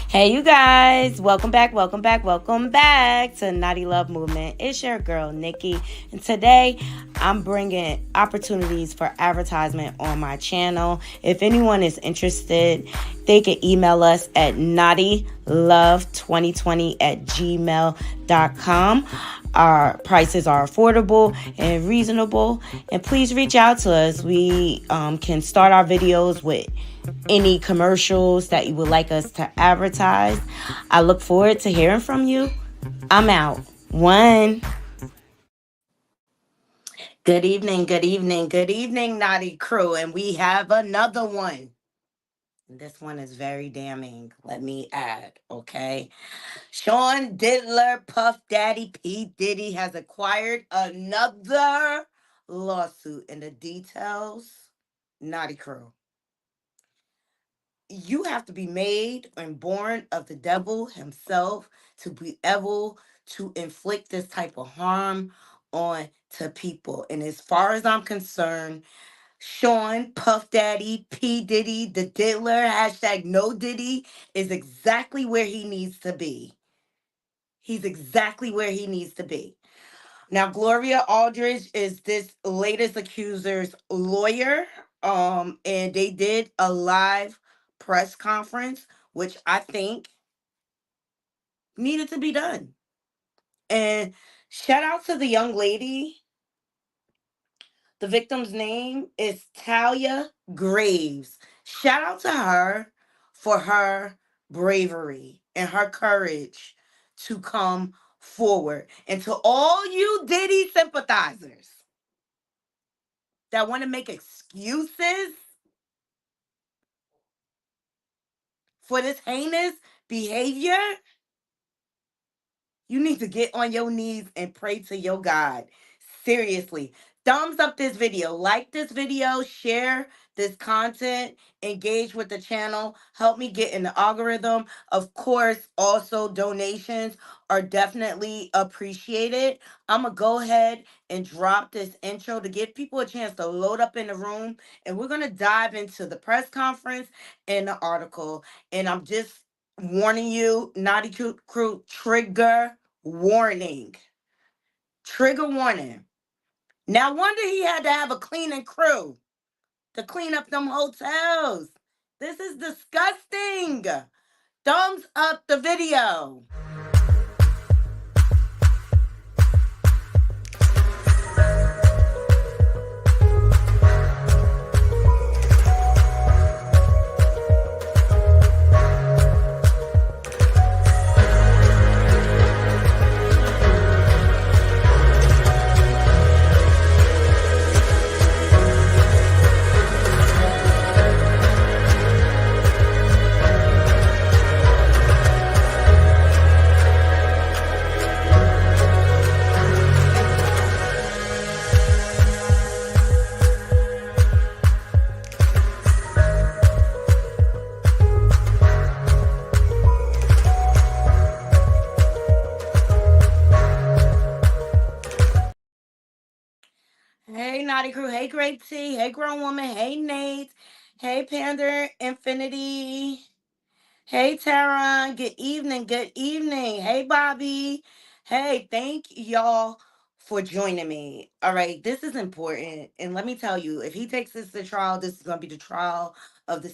Hey, you guys, welcome back, welcome back, welcome back to Naughty Love Movement. It's your girl, Nikki, and today I'm bringing opportunities for advertisement on my channel. If anyone is interested, they can email us at naughtylove2020@gmail.com. Our prices are affordable and reasonable, and please reach out to us. We can start our videos with any commercials that you would like us to advertise. I look forward to hearing from you. I'm out. One. Good evening, good evening, good evening, Naughty Crew. And we have another one. This one is very damning. Let me add, okay? Sean Diddler, Puff Daddy, P. Diddy has acquired another lawsuit. And the details, Naughty Crew. You have to be made and born of the devil himself to be able to inflict this type of harm on to people. And as far as I'm concerned, Sean, Puff Daddy, P. Diddy, the Diddler, hashtag no Diddy, is exactly where he needs to be. He's exactly where he needs to be. Now, Gloria Aldridge is this latest accuser's lawyer. And they did a live press conference, which I think needed to be done. And shout out to the young lady. The victim's name is Talia Graves. Shout out to her for her bravery and her courage to come forward. And to all you Diddy sympathizers that want to make excuses for this heinous behavior, you need to get on your knees and pray to your God. Seriously. Thumbs up this video. Like this video. Share this content. Engage with the channel. Help me get in the algorithm. Of course, also donations are definitely appreciated. I'm going to go ahead and drop this intro to give people a chance to load up in the room. And we're going to dive into the press conference and the article. And I'm just warning you, Naughty Crew, trigger warning. Trigger warning. Now, wonder he had to have a cleaning crew to clean up them hotels. This is disgusting. Thumbs up the video. Hey, Naughty Crew. Hey, Grape T. Hey, Grown Woman. Hey, Nate. Hey, Panda Infinity. Hey, Tara. Good evening. Good evening. Hey, Bobby. Hey, thank y'all for joining me. All right, this is important. And let me tell you, if he takes this to trial, this is going to be the trial of the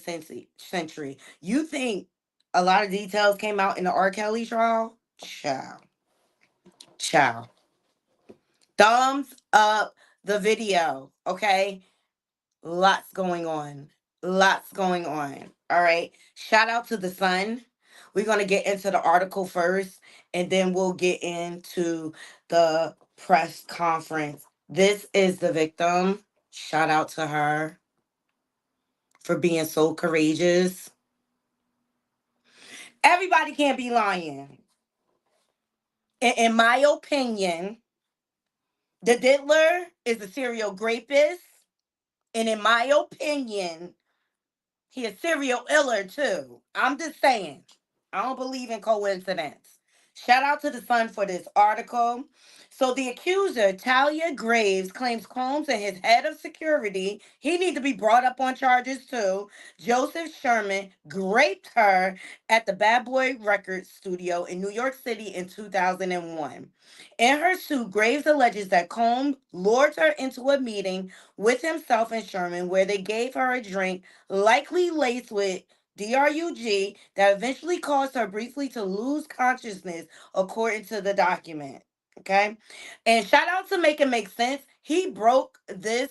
century. You think a lot of details came out in the R. Kelly trial? Ciao. Ciao. Thumbs up the video, okay? Lots going on. Lots going on. All right. Shout out to the Sun. We're going to get into the article first, and then we'll get into the press conference. This is the victim. Shout out to her for being so courageous. Everybody can't be lying. In my opinion, the diddler is a serial rapist. And in my opinion, he a serial iller too. I'm just saying. I don't believe in coincidence. Shout out to the Sun for this article. So the accuser, Talia Graves, claims Combs and his head of security, he need to be brought up on charges too. Joseph Sherman raped her at the Bad Boy Records studio in New York City in 2001. In her suit, Graves alleges that Combs lured her into a meeting with himself and Sherman where they gave her a drink likely laced with drug that eventually caused her briefly to lose consciousness, according to the document. Okay. And shout out to Make It Make Sense. He broke this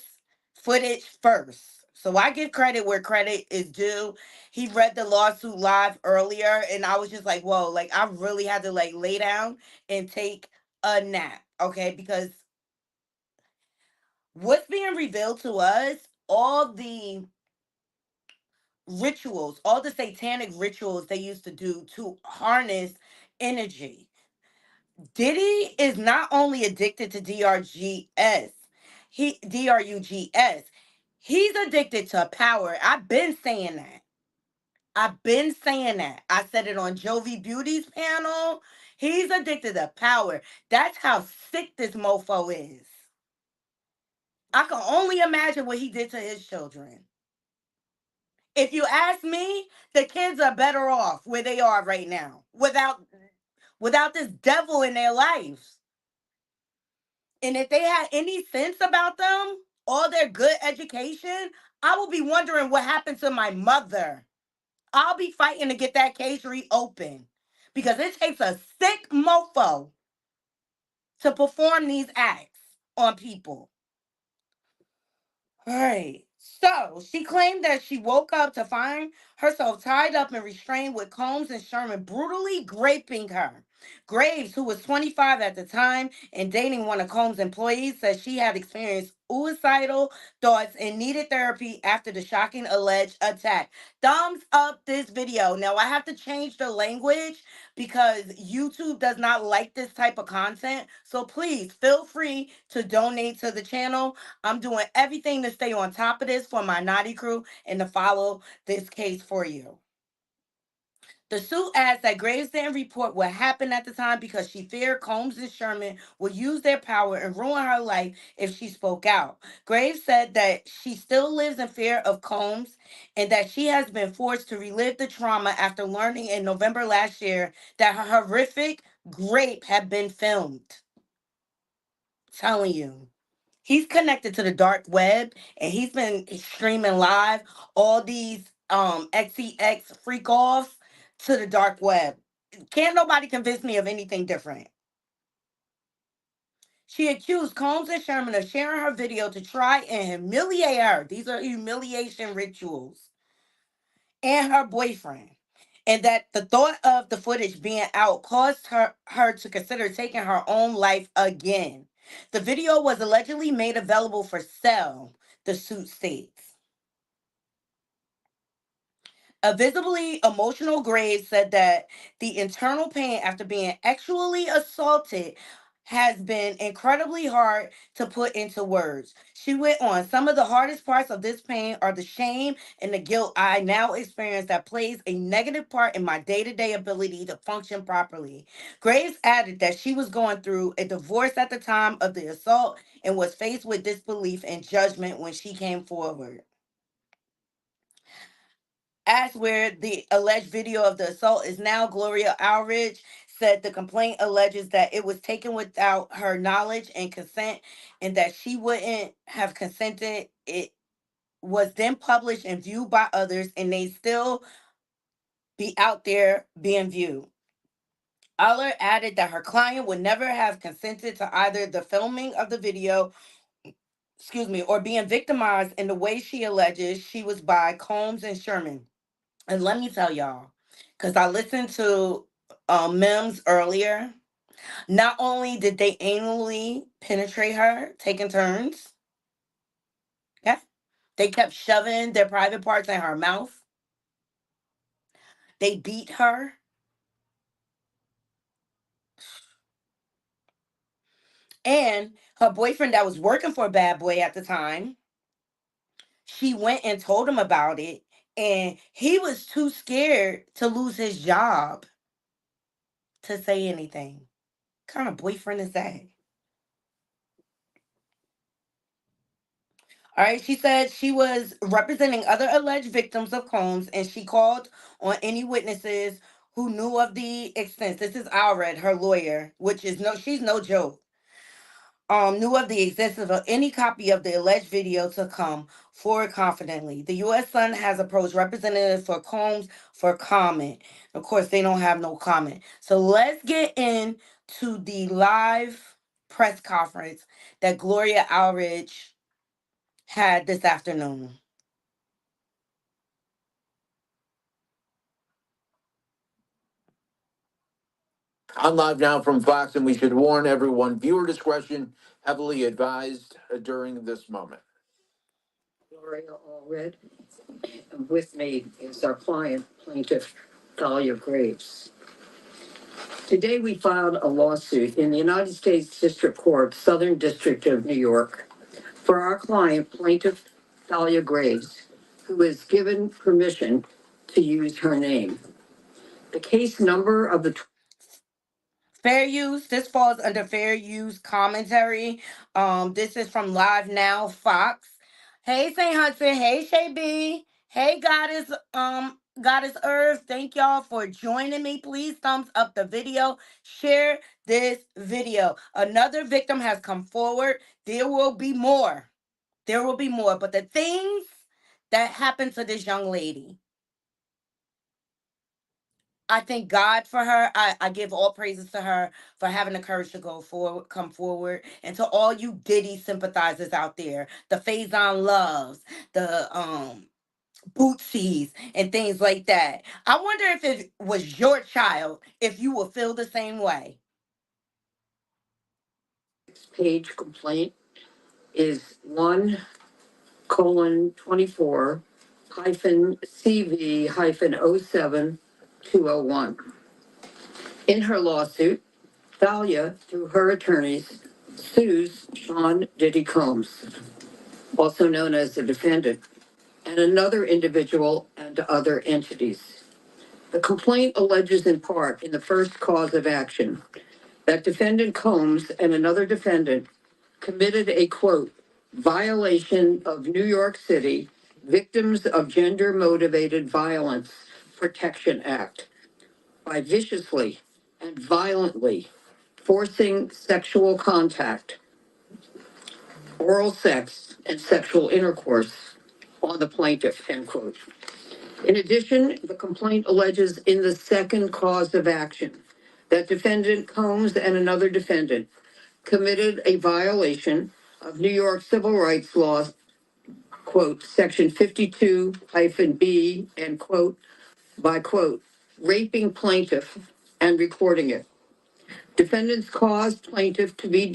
footage first. So I give credit where credit is due. He read the lawsuit live earlier, and I was just like, whoa, like I really had to like lay down and take a nap. Okay. Because what's being revealed to us, all the rituals, all the satanic rituals they used to do to harness energy. Diddy is not only addicted to drugs, he's addicted to power. I've been saying that. I've been saying that. I said it on Jovi Beauty's panel. He's addicted to power. That's how sick this mofo is. I can only imagine what he did to his children. If you ask me, the kids are better off where they are right now without this devil in their lives. And if they had any sense about them, all their good education, I will be wondering what happened to my mother. I'll be fighting to get that case reopened because it takes a sick mofo to perform these acts on people. All right. So she claimed that she woke up to find herself tied up and restrained with Combs and Sherman brutally raping her. Graves, who was 25 at the time and dating one of Combs' employees, said she had experienced suicidal thoughts and needed therapy after the shocking alleged attack. Thumbs up this video. Now, I have to change the language because YouTube does not like this type of content. So please feel free to donate to the channel. I'm doing everything to stay on top of this for my naughty crew and to follow this case for you. The suit adds that Graves didn't report what happened at the time because she feared Combs and Sherman would use their power and ruin her life if she spoke out. Graves said that she still lives in fear of Combs and that she has been forced to relive the trauma after learning in November last year that her horrific rape had been filmed. Telling you. He's connected to the dark web and he's been streaming live all these XEX freak offs to the dark web. Can't nobody convince me of anything different. She accused Combs and Sherman of sharing her video to try and humiliate her. These are humiliation rituals. And her boyfriend. And that the thought of the footage being out caused her to consider taking her own life again. The video was allegedly made available for sale, the suit states. A visibly emotional Graves said that the internal pain after being actually assaulted has been incredibly hard to put into words. She went on, some of the hardest parts of this pain are the shame and the guilt I now experience that plays a negative part in my day to day ability to function properly. Graves added that she was going through a divorce at the time of the assault and was faced with disbelief and judgment when she came forward. As where the alleged video of the assault is now, Gloria Aldridge said the complaint alleges that it was taken without her knowledge and consent and that she wouldn't have consented. It was then published and viewed by others and they still be out there being viewed. Aller added that her client would never have consented to either the filming of the video, or being victimized in the way she alleges she was by Combs and Sherman. And let me tell y'all, because I listened to Mims earlier. Not only did they anally penetrate her, taking turns, yeah, they kept shoving their private parts in her mouth. They beat her. And her boyfriend that was working for Bad Boy at the time, she went and told him about it. And he was too scared to lose his job to say anything. What kind of boyfriend is that? All right, she said she was representing other alleged victims of Combs and she called on any witnesses who knew of the extent. This is Alred, her lawyer, which is no, she's no joke. Knew of the existence of any copy of the alleged video to come forward confidently. The U.S. Sun has approached representatives for Combs for comment. Of course, they don't have no comment. So let's get into the live press conference that Gloria Allred had this afternoon. I'm live now from Fox, and we should warn everyone viewer discretion heavily advised during this moment. Gloria Allred. With me is our client, plaintiff Thalia Graves. Today, we filed a lawsuit in the United States District Court, Southern District of New York, for our client, plaintiff Thalia Graves, who is given permission to use her name. The case number of the Fair use. This falls under fair use commentary. This is from Live Now Fox. Hey St. Hudson. Hey Shay B. Hey Goddess Earth. Thank y'all for joining me. Please thumbs up the video. Share this video. Another victim has come forward. There will be more. There will be more. But the things that happened to this young lady, I thank God for her. I give all praises to her for having the courage to go forward, come forward. And to all you Diddy sympathizers out there, the Faison Loves, the Bootsies, and things like that. I wonder if it was your child, if you would feel the same way. Page complaint is 1:24 hyphen CV hyphen 07201. In her lawsuit, Thalia, through her attorneys, sues Sean Diddy Combs, also known as the defendant, and another individual and other entities. The complaint alleges in part in the first cause of action that defendant Combs and another defendant committed a quote, violation of New York City Victims of Gender Motivated Violence Protection Act by viciously and violently forcing sexual contact, oral sex, and sexual intercourse on the plaintiff, end quote. In addition, the complaint alleges in the second cause of action that defendant Combs and another defendant committed a violation of New York civil rights law, quote, section 52 hyphen B, end quote, by quote, raping plaintiff and recording it. Defendants caused plaintiff to be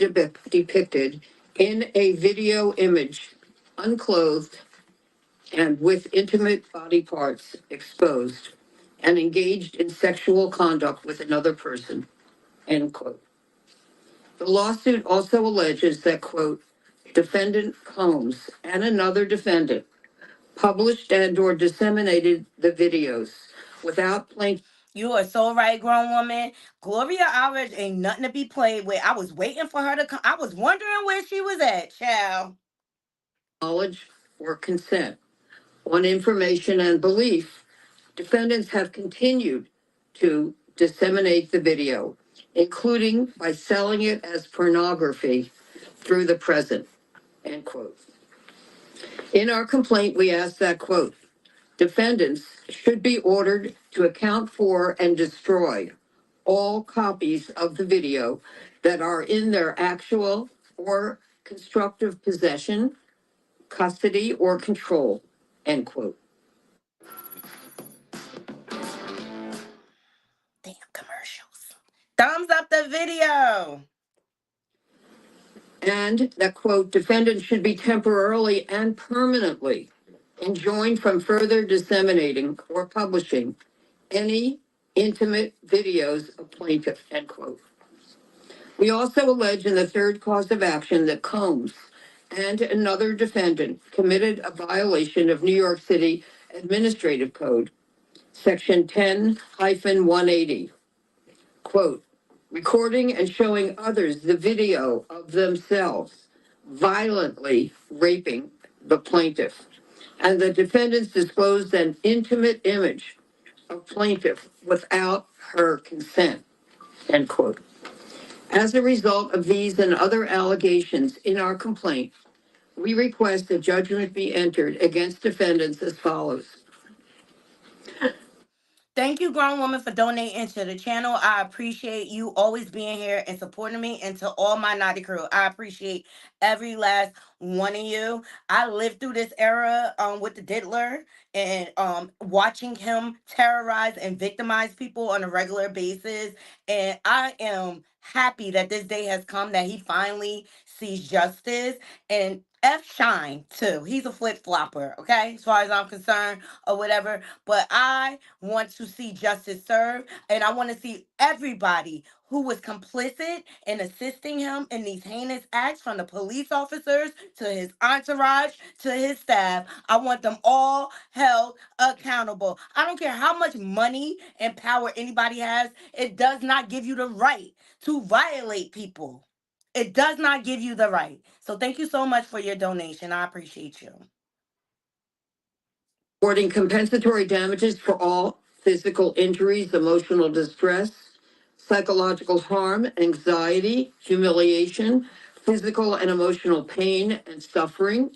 depicted in a video image, unclothed and with intimate body parts exposed, and engaged in sexual conduct with another person, end quote. The lawsuit also alleges that, quote, defendant Combs and another defendant published and or disseminated the videos without plaintiff. You are so right, grown woman. Gloria Allred ain't nothing to be played with. I was waiting for her to come. I was wondering where she was at, child. Knowledge or consent. On information and belief, defendants have continued to disseminate the video, including by selling it as pornography through the present, end quote. In our complaint, we ask that, quote, defendants should be ordered to account for and destroy all copies of the video that are in their actual or constructive possession, custody, or control, end quote. Damn commercials. Thumbs up the video. And that, quote, defendants should be temporarily and permanently enjoined from further disseminating or publishing any intimate videos of plaintiff, end quote. We also allege in the third cause of action that Combs and another defendant committed a violation of New York City Administrative Code, Section 10-180, quote, recording and showing others the video of themselves violently raping the plaintiff. And the defendants disclosed an intimate image of plaintiff without her consent, end quote. As a result of these and other allegations in our complaint, we request that judgment be entered against defendants as follows. Thank you, grown woman, for donating to the channel. I appreciate you always being here and supporting me, and to all my naughty crew. I appreciate every last one of you. I lived through this era with the diddler and watching him terrorize and victimize people on a regular basis. And I am happy that this day has come, that he finally sees justice. And F Shine too. He's a flip flopper, okay? As far as I'm concerned, or whatever. But I want to see justice served, and I want to see everybody who was complicit in assisting him in these heinous acts, from the police officers to his entourage to his staff. I want them all held accountable. I don't care how much money and power anybody has, it does not give you the right to violate people. It does not give you the right. So thank you so much for your donation. I appreciate you. Awarding compensatory damages for all physical injuries, emotional distress, psychological harm, anxiety, humiliation, physical and emotional pain and suffering,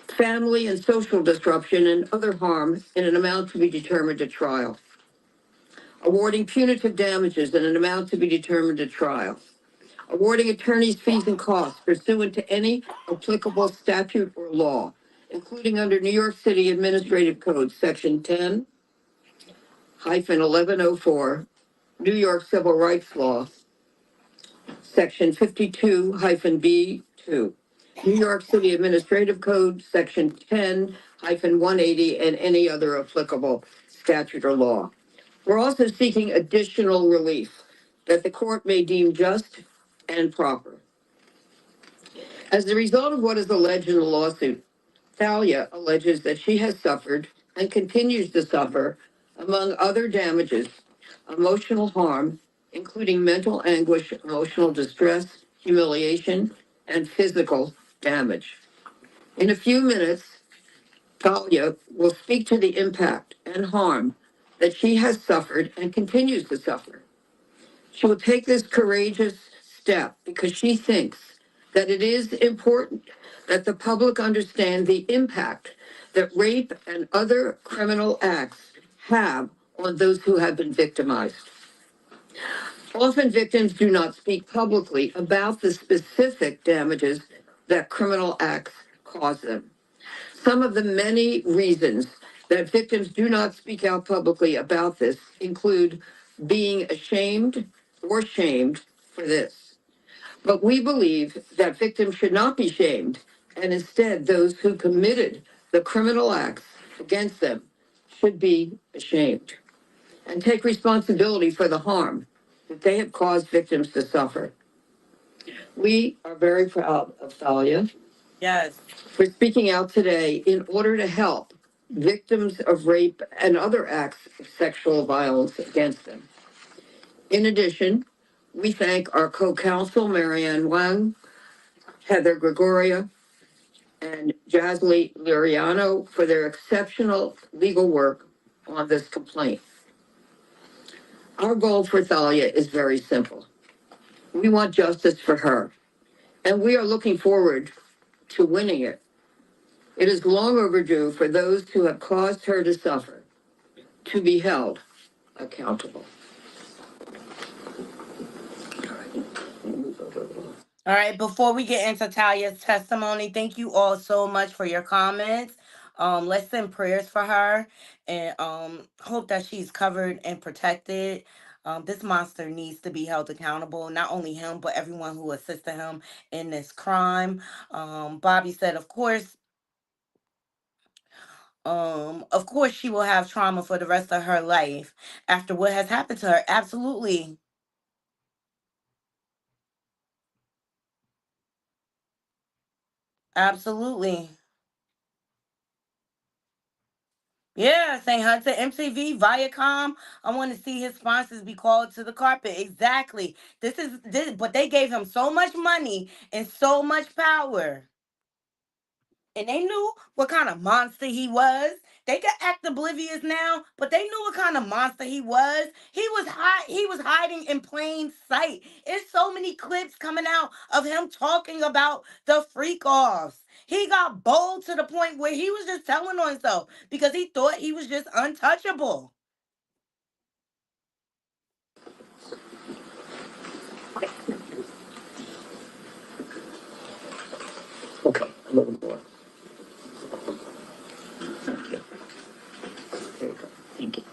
family and social disruption, and other harm in an amount to be determined at trial. Awarding punitive damages in an amount to be determined at trial. Awarding attorneys' fees and costs pursuant to any applicable statute or law, including under New York City Administrative Code, Section 10-1104, New York Civil Rights Law, Section 52-B2, New York City Administrative Code, Section 10-180, and any other applicable statute or law. We're also seeking additional relief that the court may deem just and proper. As a result of what is alleged in the lawsuit, Thalia alleges that she has suffered and continues to suffer, among other damages, emotional harm, including mental anguish, emotional distress, humiliation, and physical damage. In a few minutes, Thalia will speak to the impact and harm that she has suffered and continues to suffer. She will take this courageous step because she thinks that it is important that the public understand the impact that rape and other criminal acts have on those who have been victimized. Often victims do not speak publicly about the specific damages that criminal acts cause them. Some of the many reasons that victims do not speak out publicly about this include being ashamed or shamed for this. But we believe that victims should not be shamed, and instead, those who committed the criminal acts against them should be ashamed and take responsibility for the harm that they have caused victims to suffer. We are very proud of Thalia Yes. for speaking out today in order to help victims of rape and other acts of sexual violence against them. In addition, we thank our co-counsel, Marianne Wang, Heather Gregoria, and Jasly Liriano for their exceptional legal work on this complaint. Our goal for Thalia is very simple. We want justice for her, and we are looking forward to winning it. It is long overdue for those who have caused her to suffer to be held accountable. All right, before we get into Talia's testimony, thank you all so much for your comments. Let's send prayers for her, and hope that she's covered and protected. This monster needs to be held accountable, not only him, but everyone who assisted him in this crime. Bobby said, of course she will have trauma for the rest of her life after what has happened to her. Absolutely. Absolutely. Yeah, St. Hudson, MTV, Viacom. I want to see his sponsors be called to the carpet. Exactly. This, but they gave him so much money and so much power, and they knew what kind of monster he was. They could act oblivious now, but they knew what kind of monster he was. He was hiding in plain sight. There's so many clips coming out of him talking about the freak offs. He got bold to the point where he was just telling on himself because he thought he was just untouchable. Okay, a little more. There you go. Thank you.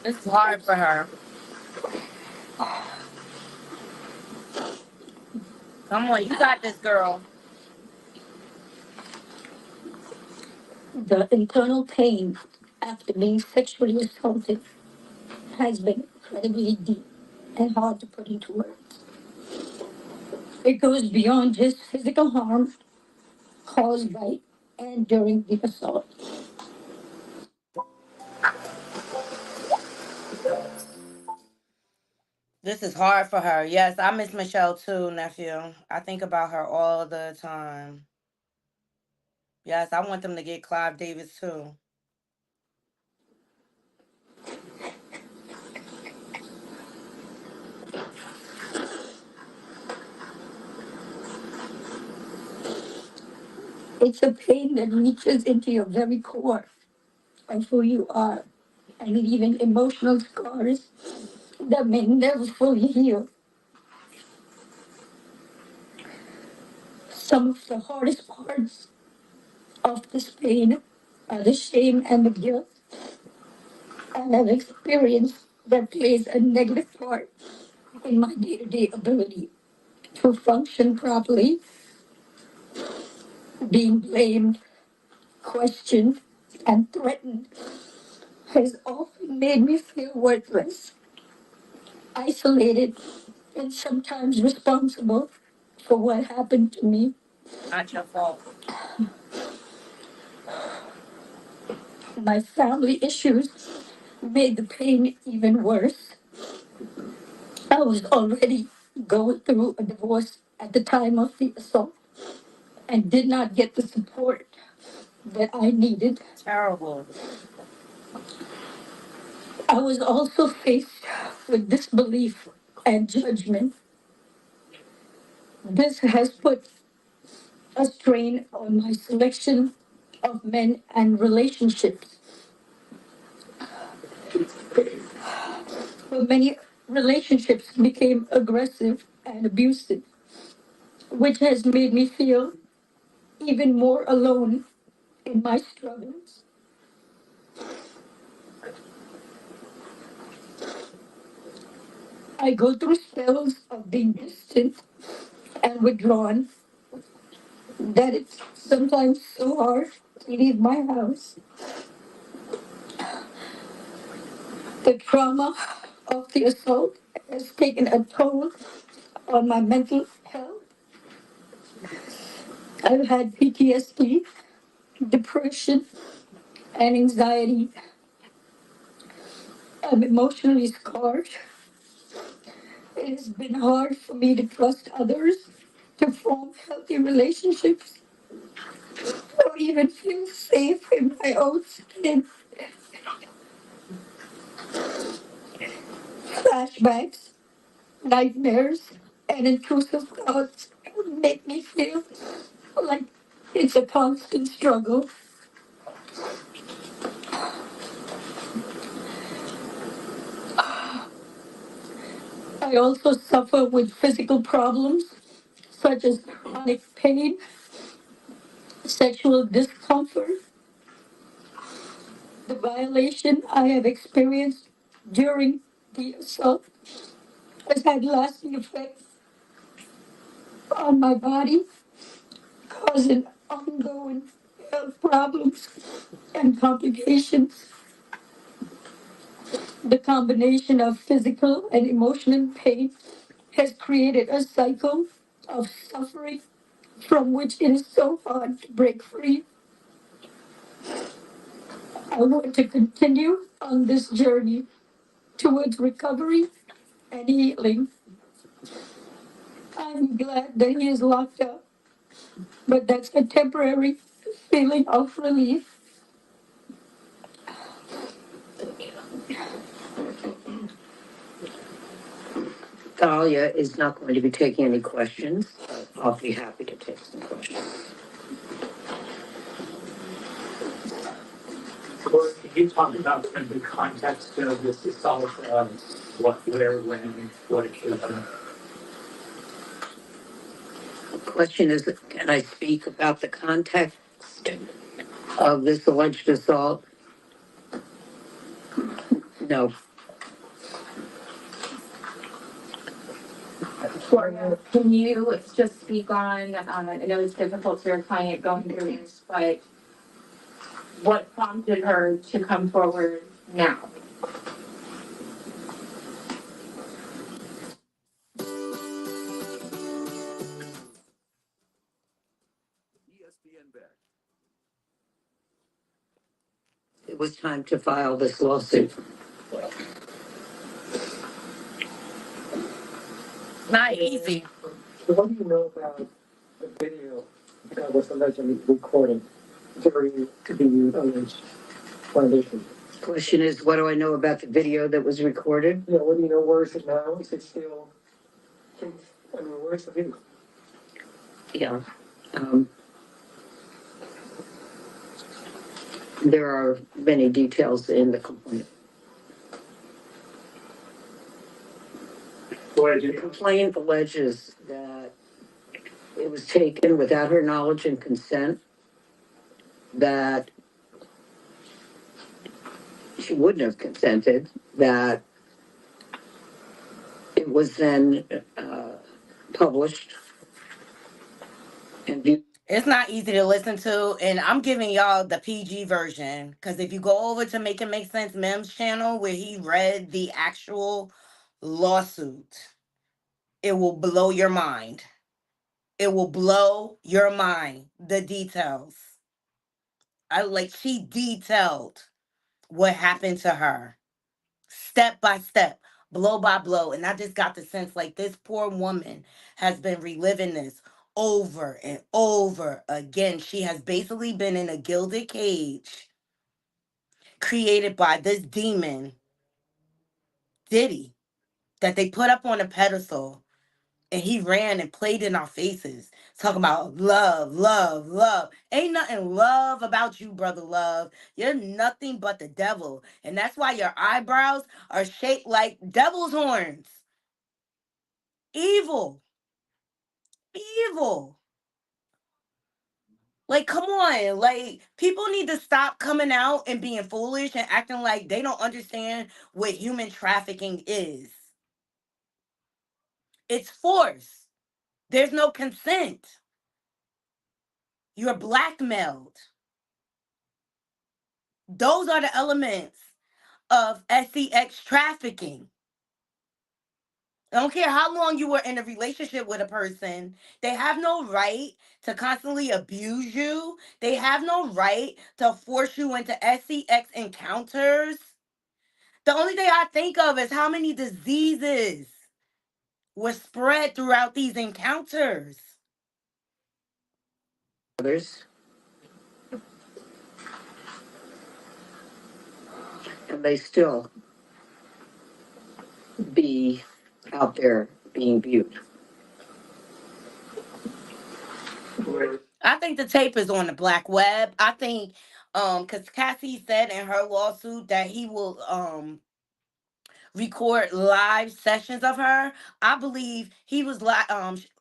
It's hard for her. Come on, you got this, girl. The internal pain after being sexually assaulted has been incredibly deep and hard to put into words. It goes beyond just physical harm caused by and during the assault. This is hard for her. Yes, I miss Michelle too, nephew. I think about her all the time. Yes, I want them to get Clive Davis too. It's a pain that reaches into your very core of who you are, and leaving emotional scars that may never fully heal. Some of the hardest parts of this pain are the shame and the guilt I have experienced that plays a negative part in my day to day ability to function properly. Being blamed, questioned, and threatened has often made me feel worthless, isolated, and sometimes responsible for what happened to me. Not your fault. My family issues made the pain even worse. I was already going through a divorce at the time of the assault and did not get the support that I needed. Terrible. I was also faced with disbelief and judgment. This has put a strain on my selection of men and relationships. For many relationships became aggressive and abusive, which has made me feel even more alone in my struggles. I go through spells of being distant and withdrawn that it's sometimes so hard to leave my house. The trauma of the assault has taken a toll on my mental health. I've had PTSD, depression, and anxiety. I'm emotionally scarred. It has been hard for me to trust others, to form healthy relationships, or even feel safe in my own skin. Flashbacks, nightmares, and intrusive thoughts make me feel like it's a constant struggle. I also suffer with physical problems such as chronic pain, sexual discomfort, the violation I have experienced during the assault has had lasting effects on my body, causing ongoing health problems and complications. The combination of physical and emotional pain has created a cycle of suffering from which it is so hard to break free. I want to continue on this journey towards recovery and healing. I'm glad that he is locked up, but that's a temporary feeling of relief. Thalia is not going to be taking any questions. I'll be happy to take some questions. Or can you talk about kind of the context of this assault, what, where, when, what occasion? The question is, can I speak about the context of this alleged assault? No. Gloria, can you just speak on, I know it's difficult for your client going through this, but what prompted her to come forward now? It was time to file this lawsuit. Not easy. So what do you know about the video that was allegedly recorded during the alleged violation? Question is, what do I know about the video that was recorded? Yeah, what do you know, where is it now? Is it still, I mean, where's the video? Yeah. Um, there are many details in the complaint. What The did you, complaint alleges that it was taken without her knowledge and consent, that she wouldn't have consented, that it was then published and viewed. It's not easy to listen to, and I'm giving y'all the PG version because if you go over to Make It Make Sense Mim's channel where he read the actual lawsuit, it will blow your mind. It will blow your mind. The details. I like she detailed what happened to her, step by step, blow by blow, and I just got the sense like this poor woman has been reliving this over and over again. She has basically been in a gilded cage created by this demon, Diddy, that they put up on a pedestal. And he ran and played in our faces, talking about love, love, love. Ain't nothing love about you, brother love. You're nothing but the devil. And that's why your eyebrows are shaped like devil's horns. Evil. Evil. Like, come on. Like, people need to stop coming out and being foolish and acting like they don't understand what human trafficking is. It's force. There's no consent. You're blackmailed. Those are the elements of sex trafficking. I don't care how long you were in a relationship with a person, they have no right to constantly abuse you. They have no right to force you into sex encounters. The only thing I think of is how many diseases were spread throughout these encounters. Others, and they still be out there being viewed. I think the tape is on the black web. I think because Cassie said in her lawsuit that he will record live sessions of her. I believe he was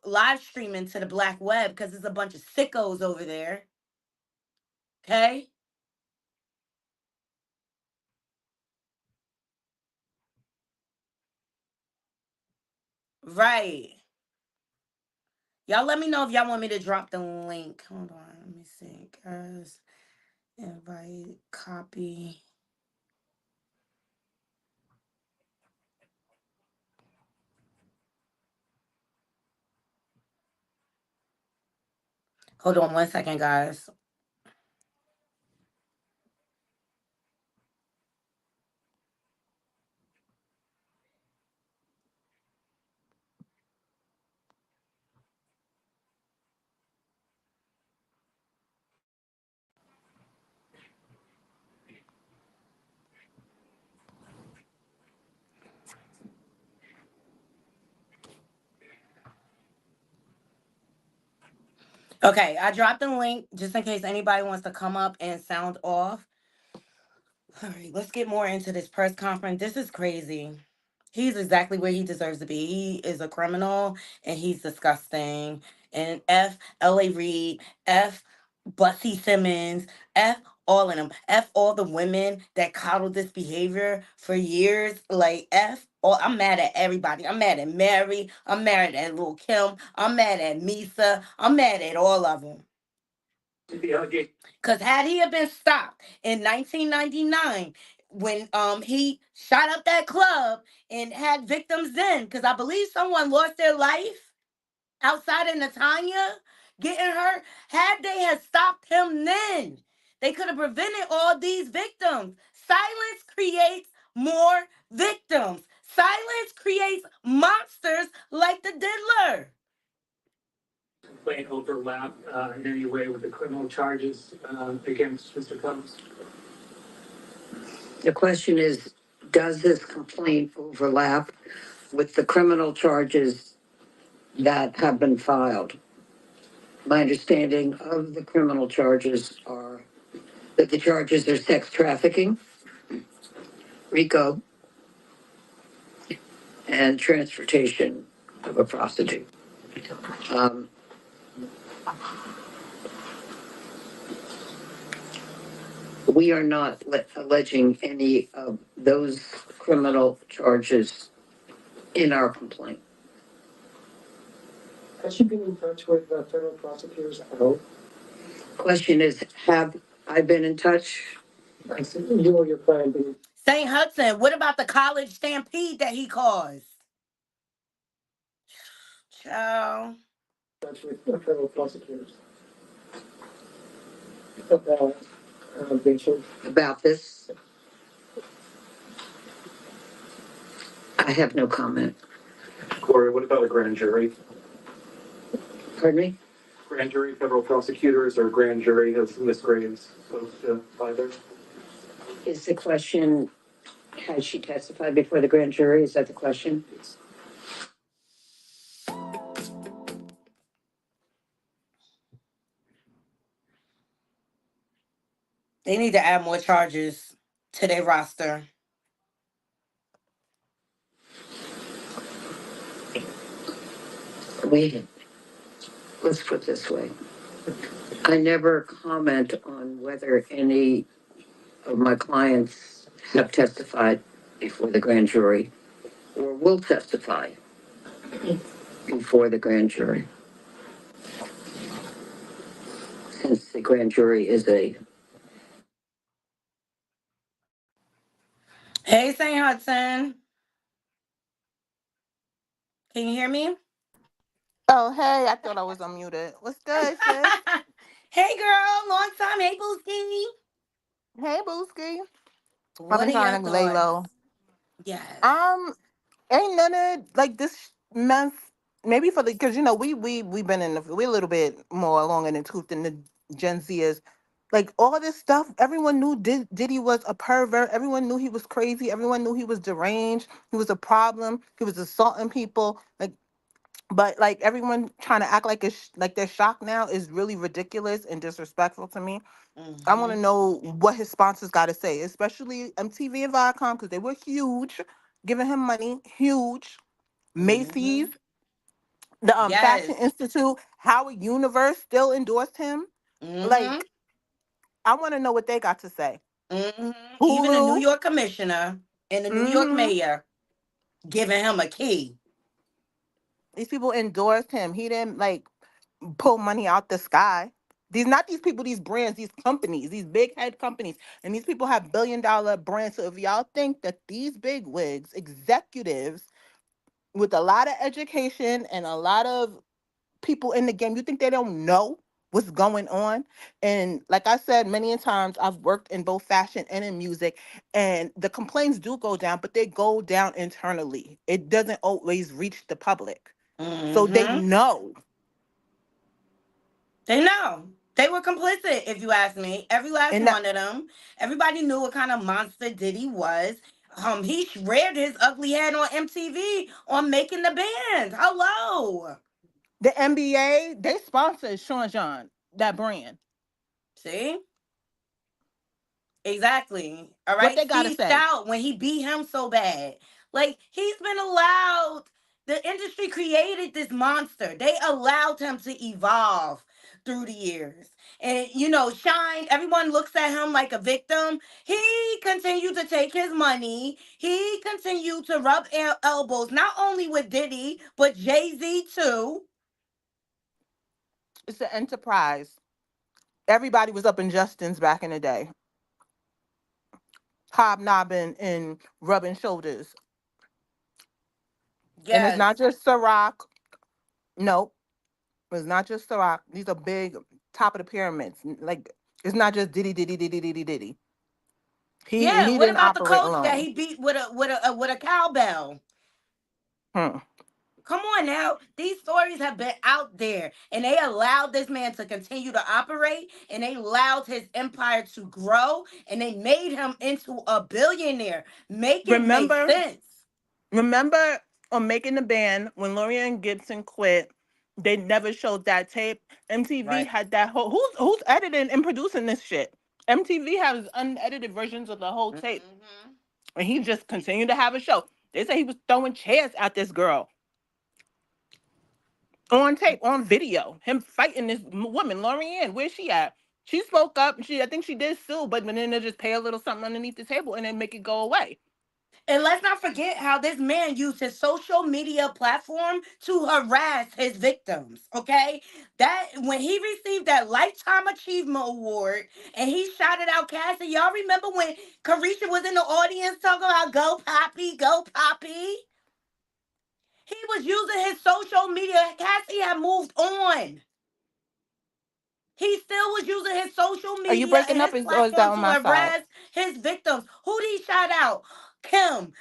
live streaming to the black web because there's a bunch of sickos over there. Okay? Right. Y'all let me know if y'all want me to drop the link. Hold on. Let me see. Guys, invite, copy. Hold on 1 second, guys. Okay, I dropped the link just in case anybody wants to come up and sound off. All right, let's get more into this press conference. This is crazy. He's exactly where he deserves to be. He is a criminal and he's disgusting. And F. L.A. Reid, F. Bussy Simmons, F. All of them. F. All the women that coddled this behavior for years. Like, F. All, I'm mad at everybody. I'm mad at Mary. I'm mad at Lil Kim. I'm mad at Misa. I'm mad at all of them. Because had he have been stopped in 1999 when he shot up that club and had victims then, because I believe someone lost their life outside of Natanya getting hurt, had they had stopped him then, they could have prevented all these victims. Silence creates more victims. Silence creates monsters like the diddler. Complaint overlap in any way with the criminal charges against Mr. Combs? The question is, does this complaint overlap with the criminal charges that have been filed? My understanding of the criminal charges are that the charges are sex trafficking, RICO, and transportation of a prostitute. Um, we are not alleging any of those criminal charges in our complaint. Has she been in touch with federal prosecutors at all? Question is, have I been in touch? I said, you or your client been in St. Hudson, what about the college stampede that he caused? Child. touch with federal prosecutors about Rachel? About this? I have no comment. Corey, what about a grand jury? Pardon me? Grand jury, federal prosecutors, or grand jury has Miss Graves supposed to either? Is the question, has she testified before the grand jury? Is that the question? They need to add more charges to their roster. We, let's put it this way. I never comment on whether any of my clients have testified before the grand jury or will testify before the grand jury. Since the grand jury is a, Hey, St. Hudson. Can you hear me? Oh, hey, I thought I was unmuted. What's good, sis? Hey, girl. Long time. Hey, Booski. Hey, Booski. I've What been are your trying to lay thoughts? low. Yes. Um, ain't none of like this month. Maybe for the because we been in the we a little bit more along in the tooth than the Gen Zers. Like all this stuff, everyone knew Diddy was a pervert. Everyone knew he was crazy. Everyone knew he was deranged. He was a problem. He was assaulting people. Like, but like everyone trying to act like it's like they're shocked now is really ridiculous and disrespectful to me. I want to Mm-hmm. know what his sponsors got to say, especially MTV and Viacom, because they were huge, giving him money, huge. Mm-hmm. Macy's, the Fashion Yes. Institute, Howard Universe still endorsed him. Mm-hmm. Like, I want to know what they got to say. Mm-hmm. Even the New Hulu, York commissioner and the New York mm-hmm. mayor giving him a key. These people endorsed him. He didn't like pull money out the sky. These not these people, these brands, these companies, these big head companies, and these people have billion-dollar brands. So if y'all think that these big wigs, executives with a lot of education and a lot of people in the game, you think they don't know what's going on? And like I said many a times, I've worked in both fashion and in music, and the complaints do go down, but they go down internally. It doesn't always reach the public. So they Mm-hmm. know. They know. They were complicit, if you ask me. Every last And that one of them. Everybody knew what kind of monster Diddy was. He reared his ugly head on MTV on making the band. Hello. the NBA, they sponsored Sean John, that brand. See? Exactly. All What right. they gotta Steve say? Stout when he beat him so bad. Like he's been allowed. The industry created this monster. They allowed him to evolve through the years. And Shine, everyone looks at him like a victim. He continued to take his money. He continued to rub elbows, not only with Diddy, but Jay-Z too. It's an enterprise. Everybody was up in Justin's back in the day, hobnobbing and rubbing shoulders. And it's Yes. not just Ciroc. No, it's not just Ciroc. These are big, top of the pyramids. Like it's not just Diddy, Diddy, Diddy, Diddy, Diddy. Yeah. He What didn't about the operate coach that alone. he beat with a cowbell? Hmm. Come on now. These stories have been out there and they allowed this man to continue to operate and they allowed his empire to grow and they made him into a billionaire. Make it make Remember, sense. remember on Making the Band when Lorianne Gibson quit, they never showed that tape. MTV Right. had that whole who's editing and producing this shit. MTV has unedited versions of the whole tape. Hmm. And he just continued to have a show. They say he was throwing chairs at this girl on tape, on video. Him fighting this woman, Lorianne. Where's she at? She spoke up. I think she did sue, but then they just pay a little something underneath the table and then make it go away. And let's not forget how this man used his social media platform to harass his victims. Okay, that when he received that lifetime achievement award and he shouted out Cassie, y'all remember when Carisha was in the audience talking about "Go Poppy, Go Poppy"? He was using his social media. Cassie had moved on. He still was using his social Are you media breaking and up his or is that platform on to my side? harass his victims. Who did he shout out? Kim,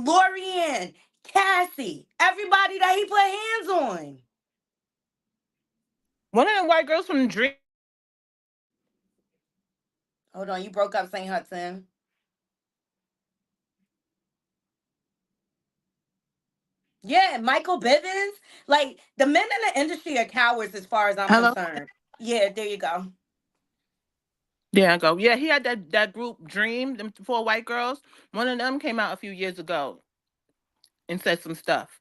Lorianne, Cassie, everybody that he put hands on. One of them white girls from Dream. Hold on, you broke up, St. Hudson. Yeah, Michael Bivins. Like the men in the industry are cowards as far as I'm Hello? concerned. Yeah, there you go. There I go. Yeah, he had that group Dream, them four white girls. One of them came out a few years ago and said some stuff.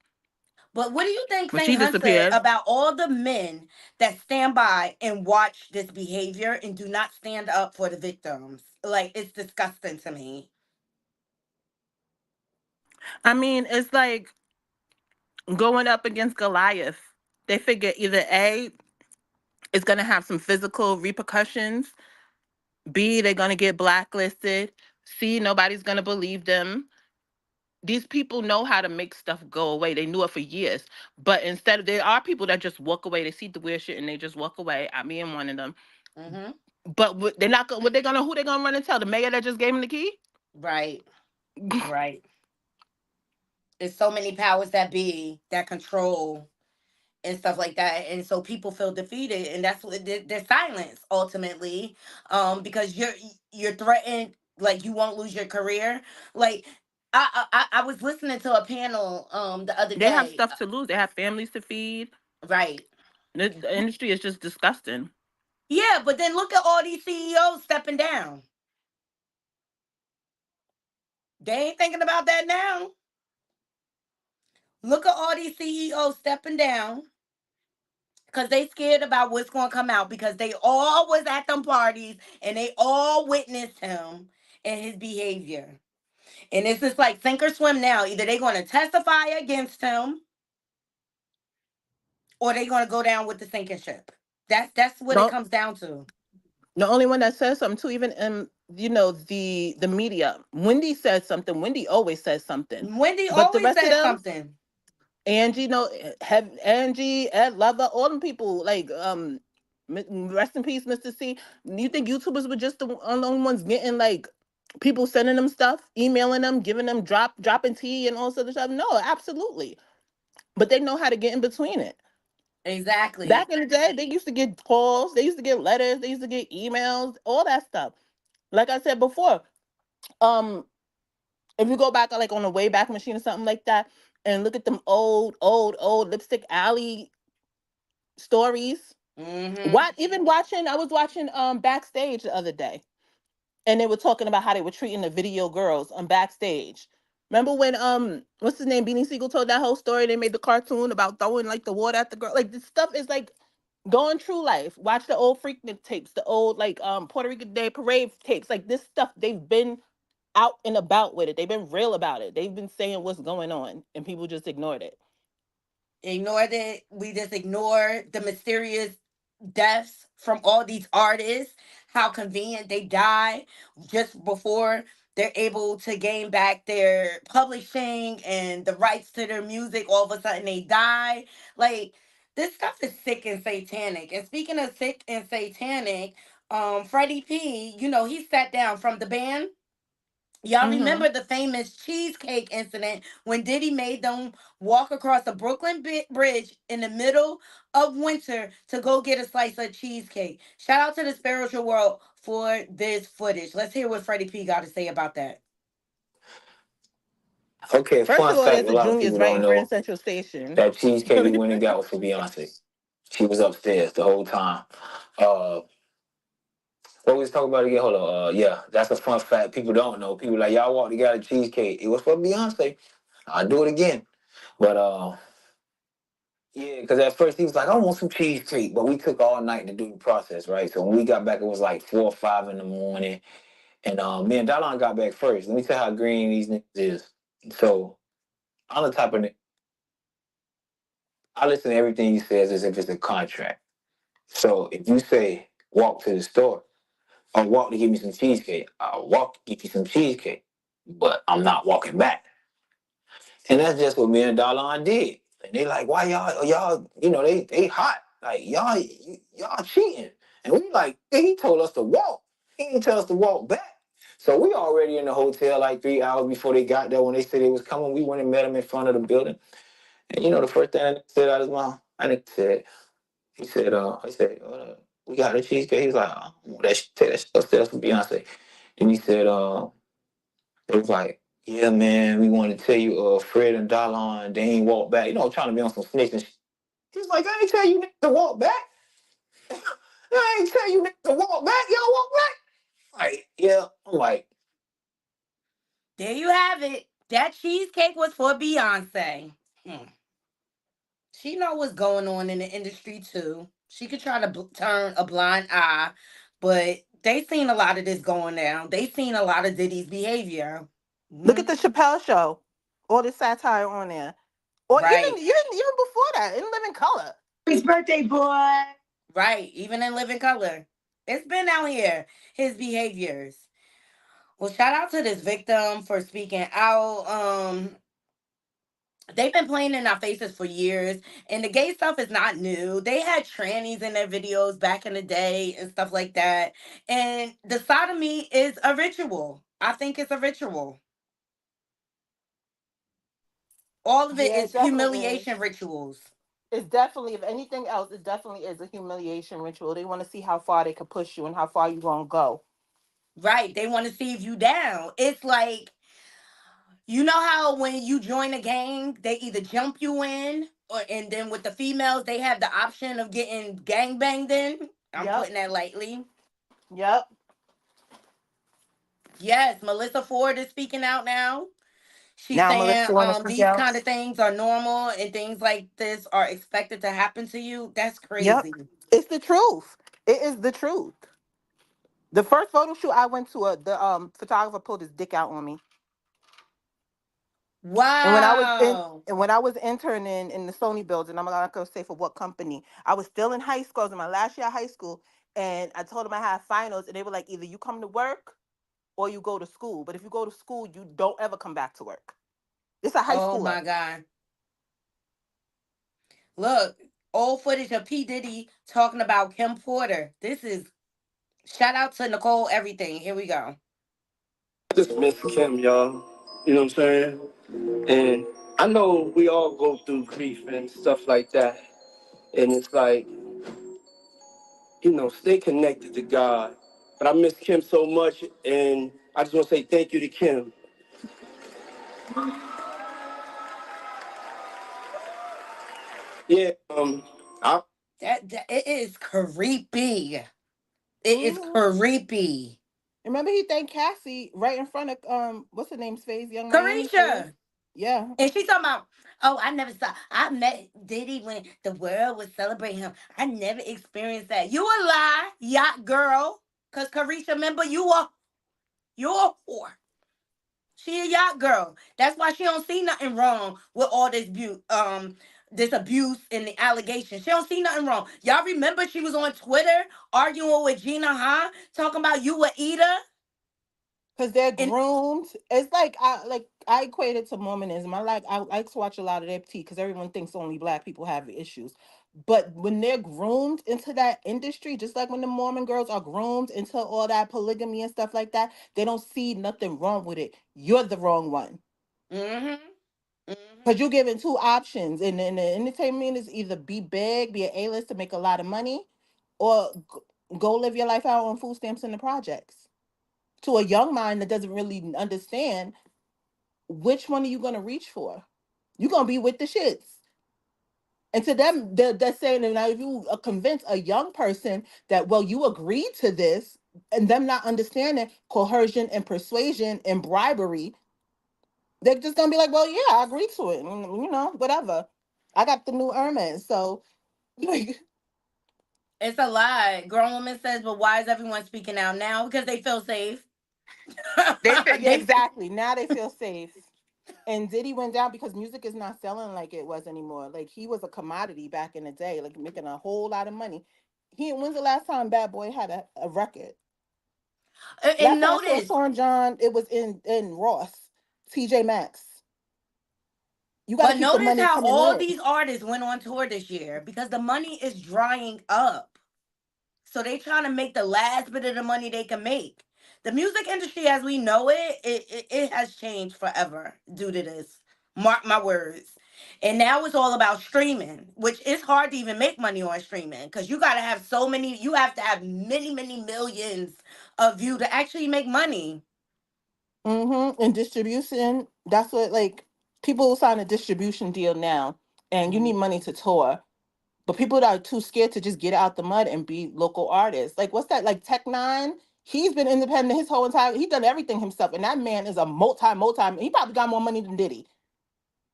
But what do you think But St. she Hunt said disappeared. about all the men that stand by and watch this behavior and do not stand up for the victims? Like, it's disgusting to me. I mean, it's like going up against Goliath. They figure either A, it's gonna have some physical repercussions. B, they're gonna get blacklisted. C, nobody's gonna believe them. These people know how to make stuff go away. They knew it for years. But instead of there are people that just walk away. They see the weird shit and they just walk away. I being one of them. Hmm. But they're not gonna what they gonna who they gonna run and tell? The mayor that just gave him the key? Right, right. There's so many powers that be that control and stuff like that, and so people feel defeated, and that's what they're silence ultimately, because you're threatened, like you won't lose your career. Like I was listening to a panel the other They have day. stuff to lose. They have families to feed. Right. The industry is just disgusting. Yeah, but then look at all these CEOs stepping down. They ain't thinking about that now. Look at all these CEOs stepping down because they scared about what's going to come out because they all was at them parties and they all witnessed him and his behavior. And it's just like sink or swim now. Either they going to testify against him or they gonna go down with the sinking ship. That's what it No, comes down to. the only one that says something too, even in the media. Wendy says something. Wendy always says something, Wendy but the always rest of says them, something. Angie, no, have Angie, Ed Lover, all them people like rest in peace, Mr. C. You think YouTubers were just the only ones getting like people sending them stuff, emailing them, giving them dropping tea and all sort of stuff? No, absolutely. But they know how to get in between it. Exactly. Back in the day, they used to get calls, they used to get letters, they used to get emails, all that stuff. Like I said before, um, if you go back like on a Wayback Machine or something like that, and look at them old Lipstick Alley stories. Mm-hmm. What even watching? I was watching Backstage the other day, and they were talking about how they were treating the video girls on Backstage. Remember when what's his name, Beanie Siegel told that whole story? They made the cartoon about throwing like the water at the girl. Like this stuff is like going true life. Watch the old Freaknik tapes, the old like Puerto Rican Day Parade tapes. Like this stuff, they've been out and about with it. They've been real about it. They've been saying what's going on, and people just ignored it. Ignored it. We just ignore the mysterious deaths from all these artists. How convenient they die just before they're able to gain back their publishing and the rights to their music. All of a sudden they die. Like this stuff is sick and satanic. And speaking of sick and satanic, Freddie P, he sat down from the band. Y'all Mm-hmm. remember the famous cheesecake incident when Diddy made them walk across the Brooklyn Bridge in the middle of winter to go get a slice of cheesecake? Shout out to the spiritual world for this footage. Let's hear what Freddie P got to say about that. Okay, First fun of all, fact there's a a lot of Junior's people right don't in Grand know Central Station. that cheesecake we went and got was for Beyonce. She was upstairs the whole time. Uh, what we was talking about again? Hold on. Yeah, that's a fun fact people don't know. People like y'all walked together cheesecake. It was for Beyonce. I'll do it again. But yeah, because at first he was like, I want some cheesecake, but we took all night to do the process, right? So when we got back, it was like 4 or 5 in the morning, and me and Dalon got back first. Let me tell you how green these niggas is. So I'm the type of I listen to everything he says as if it's a contract. So if you say walk to the store or walk to give me some cheesecake, I'll walk to get you some cheesecake, but I'm not walking back. And that's just what me and Darlon did. And they like, why y'all, they hot. Like y'all cheating. And we like, "Hey, he told us to walk. He didn't tell us to walk back. So we already in the hotel like 3 hours before they got there. When they said they was coming, we went and met him in front of the building. And the first thing that said out of his mouth, he said, we got a cheesecake. He was like, oh, that shit upstairs for Beyonce. And he said, it was like, yeah, man, we want to tell you, Fred and Dallon, they ain't walk back. Trying to be on some snitch and shit. He's like, I ain't tell you niggas to walk back. I ain't tell you niggas to walk back. Y'all walk back. Like, yeah. I'm like, There you have it. That cheesecake was for Beyonce. Hmm. She know what's going on in the industry too. She could try to turn a blind eye, but they seen a lot of this going down. They seen a lot of Diddy's behavior. Look at Mhm. the Chappelle show. All this satire on there. Or Right, even before that, in Living Color. his birthday boy. Right, even in Living Color. It's been out here, his behaviors. Well, shout out to this victim for speaking out. They've been playing in our faces for years, and the gay stuff is not new. They had trannies in their videos back in the day and stuff like that. And the sodomy is a ritual. I think it's a ritual. All of it Yeah, is it definitely is. humiliation rituals. It's definitely, if anything else, it definitely is a humiliation ritual. They want to see how far they could push you and how far you gonna go. Right. They want to see if you down. It's like, you know how when you join a gang, they either jump you in, or and then with the females, they have the option of getting gang banged in. I'm Yep. putting that lightly. Yep. Yes, Melissa Ford is speaking out now. She's Now saying Melissa wanna speak these out. kind of things are normal and things like this are expected to happen to you. That's Yep. crazy. It's the truth. It is the truth. The first photo shoot I went to, the photographer pulled his dick out on me. And when I was in Wow. and when I was interning in the Sony building, I'm not gonna say for what company. I was still in high school. I was in my last year of high school, and I told them I had finals, and they were like, either you come to work or you go to school. But if you go to school, you don't ever come back to work. It's a high Oh schooler. my God. Look, old footage of P. Diddy talking about Kim Porter. This is shout out to Nicole Everything. Here we go. I just miss Kim, y'all. You know what I'm saying? And I know we all go through grief and stuff like that. And it's like, stay connected to God. But I miss Kim so much, and I just want to say thank you to Kim. Yeah, I, That it is creepy. It is Hmm. creepy. Remember, he thanked Cassie right in front of what's her name's face, Young Miami's face. Carisha. Yeah, And she's talking about, oh, I never saw. I met Diddy when the world was celebrating him. I never experienced that. You a lie, yacht girl. Cause Carisha, remember you're a whore. She a yacht girl. That's why she don't see nothing wrong with all this abuse and the allegations. She don't see nothing wrong. Y'all remember she was on Twitter arguing with Gina, huh? Talking about you a eater because they're and groomed. It's like I equate it to Mormonism. I like to watch a lot of their tea because everyone thinks only black people have issues. But when they're groomed into that industry, just like when the Mormon girls are groomed into all that polygamy and stuff like that, they don't see nothing wrong with it. You're the wrong one. mm-hmm, Because mm-hmm. you're given two options. And the entertainment is either be big, be an A-list to make a lot of money, or go live your life out on food stamps in the projects. To a young mind that doesn't really understand, which one are you going to reach for? You're going to be with the shits. And to them, they're saying, and now if you convince a young person that, well, you agreed to this, and them not understanding coercion and persuasion and bribery, they're just going to be like, well, yeah, I agreed to it. Whatever. I got the new Hermes. So, like, It's a lie. Grown woman says, but why is everyone speaking out now? Because they feel safe. they feel, yeah, they exactly. Now they feel safe. And Diddy went down because music is not selling like it was anymore. Like, he was a commodity back in the day, like making a whole lot of money. When's the last time Bad Boy had a record? and Last time I saw notice, Son John, it was in Ross, TJ Maxx. You got to but keep the notice money how coming all in. these artists went on tour this year because the money is drying up. So they trying to make the last bit of the money they can make. The music industry as we know it has changed forever due to this. Mark my words. And now it's all about streaming, which is hard to even make money on streaming because you have to have many, many millions of you to actually make money. And distribution. That's what, like, people sign a distribution deal now, and you need Mhm. money to tour. But people that are too scared to just get out the mud and be local artists. Like, what's that? Like Tech Nine. He's been independent his whole entire. He done everything himself, and that man is a multi. He probably got more money than Diddy.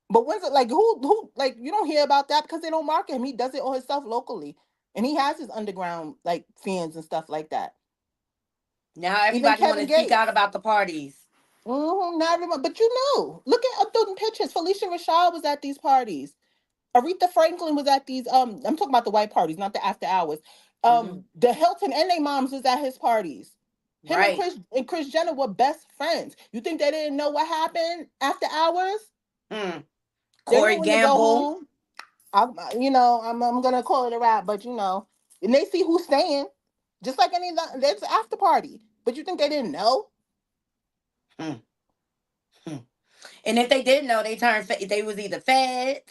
But when's it like who like you don't hear about that because they don't market him. He does it all himself locally, and he has his underground like fans and stuff like that. Now Even everybody want Kevin to speak out Gates. about the parties. Not everyone, but look at up those pictures. Felicia Rashad was at these parties. Aretha Franklin was at these. I'm talking about the white parties, not the after hours. Mhm. The Hilton and their moms was at his parties. Him and Right. Chris Jenner were best friends. You think they didn't know what happened after hours? Mm. They knew Corey when to go Gamble. home. I'm gonna call it a wrap, but and they see who's staying, just like any that's after party. But you think they didn't know? Mm. Mm. And if they didn't know, they was either feds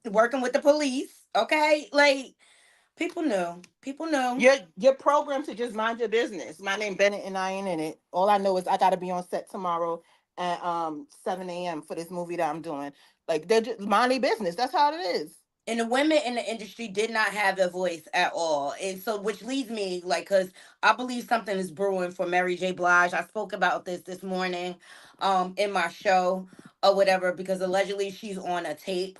working with the police. Okay, like people knew. People knew. You're programmed to just mind your business. My name Bennett, and I ain't in it. All I know is I got to be on set tomorrow at 7 a.m. for this movie that I'm doing. Like, they're just mind their business. That's how it is. And the women in the industry did not have a voice at all. And so, which leads me, like, because I believe something is brewing for Mary J. Blige. I spoke about this morning in my show or whatever, because allegedly she's on a tape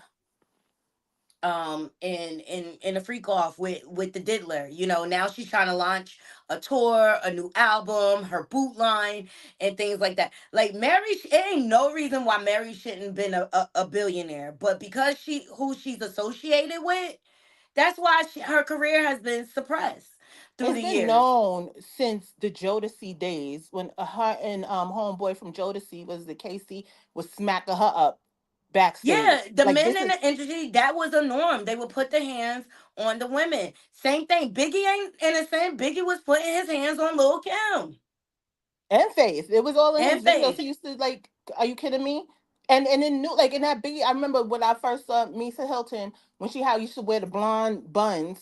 in a freak off with the diddler. Now she's trying to launch a tour, a new album, her boot line, and things like that. Like Mary, it ain't no reason why Mary shouldn't been a billionaire, but because who she's associated with, that's why her career has been suppressed through It's the been years. known since the Jodeci days when her and homeboy from Jodeci was the Casey was smacking her up Yeah, backstage. the Like men this in is the industry, that was a norm. They would put their hands on the women. Same thing. Biggie ain't innocent. Biggie was putting his hands on Lil Kim and Faith. It was all in his and videos. Faith. He used to like, are you kidding me? And then new like in that Biggie, I remember when I first saw Misa Hilton when she how used to wear the blonde buns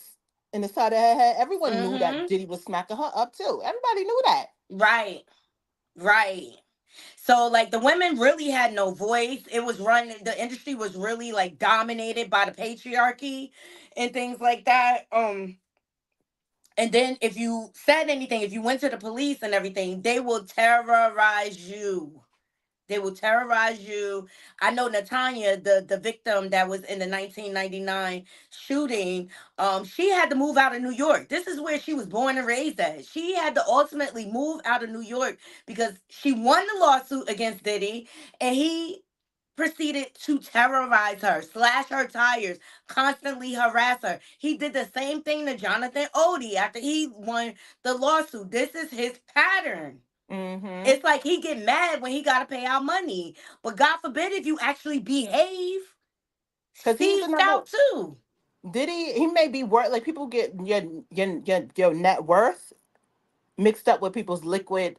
in the side of her head. Everyone knew that Mm-hmm. Diddy was smacking her up too. Everybody knew that. Right. Right. So like the women really had no voice. It was run the industry was really like dominated by the patriarchy and things like that. And then if you said anything, if you went to the police and everything, they will terrorize you. They will terrorize you. I know Natanya, the victim that was in the 1999 shooting, she had to move out of New York. This is where she was born and raised at. She had to ultimately move out of New York because she won the lawsuit against Diddy, and he proceeded to terrorize her, slash her tires, constantly harass her. He did the same thing to Jonathan Odie after he won the lawsuit. This is his pattern. Mm-hmm. It's like he get mad when he got to pay out money. But God forbid if you actually behave, Cause he's seized another out too. Diddy. He may be worth like people get your net worth mixed up with people's liquid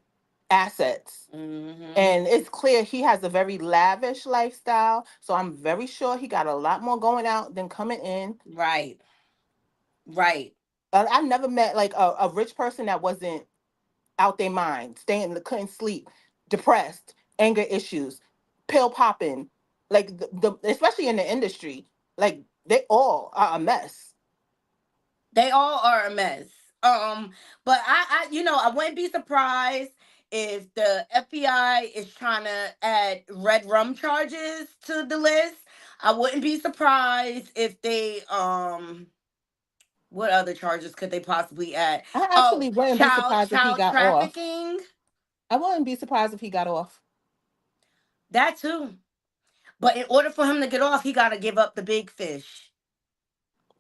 assets. Hmm. And it's clear he has a very lavish lifestyle. So I'm very sure he got a lot more going out than coming in. Right. Right. I never met like a rich person that wasn't out their mind, staying, couldn't sleep, depressed, anger issues, pill popping, like the especially in the industry, like they all are a mess. They all are a mess. But I wouldn't be surprised if the FBI is trying to add red rum charges to the list. I wouldn't be surprised if they what other charges could they possibly add? I Oh, actually wouldn't be child surprised if he child got off. trafficking. I wouldn't be surprised if he got off. That too. But in order for him to get off, he got to give up the big fish.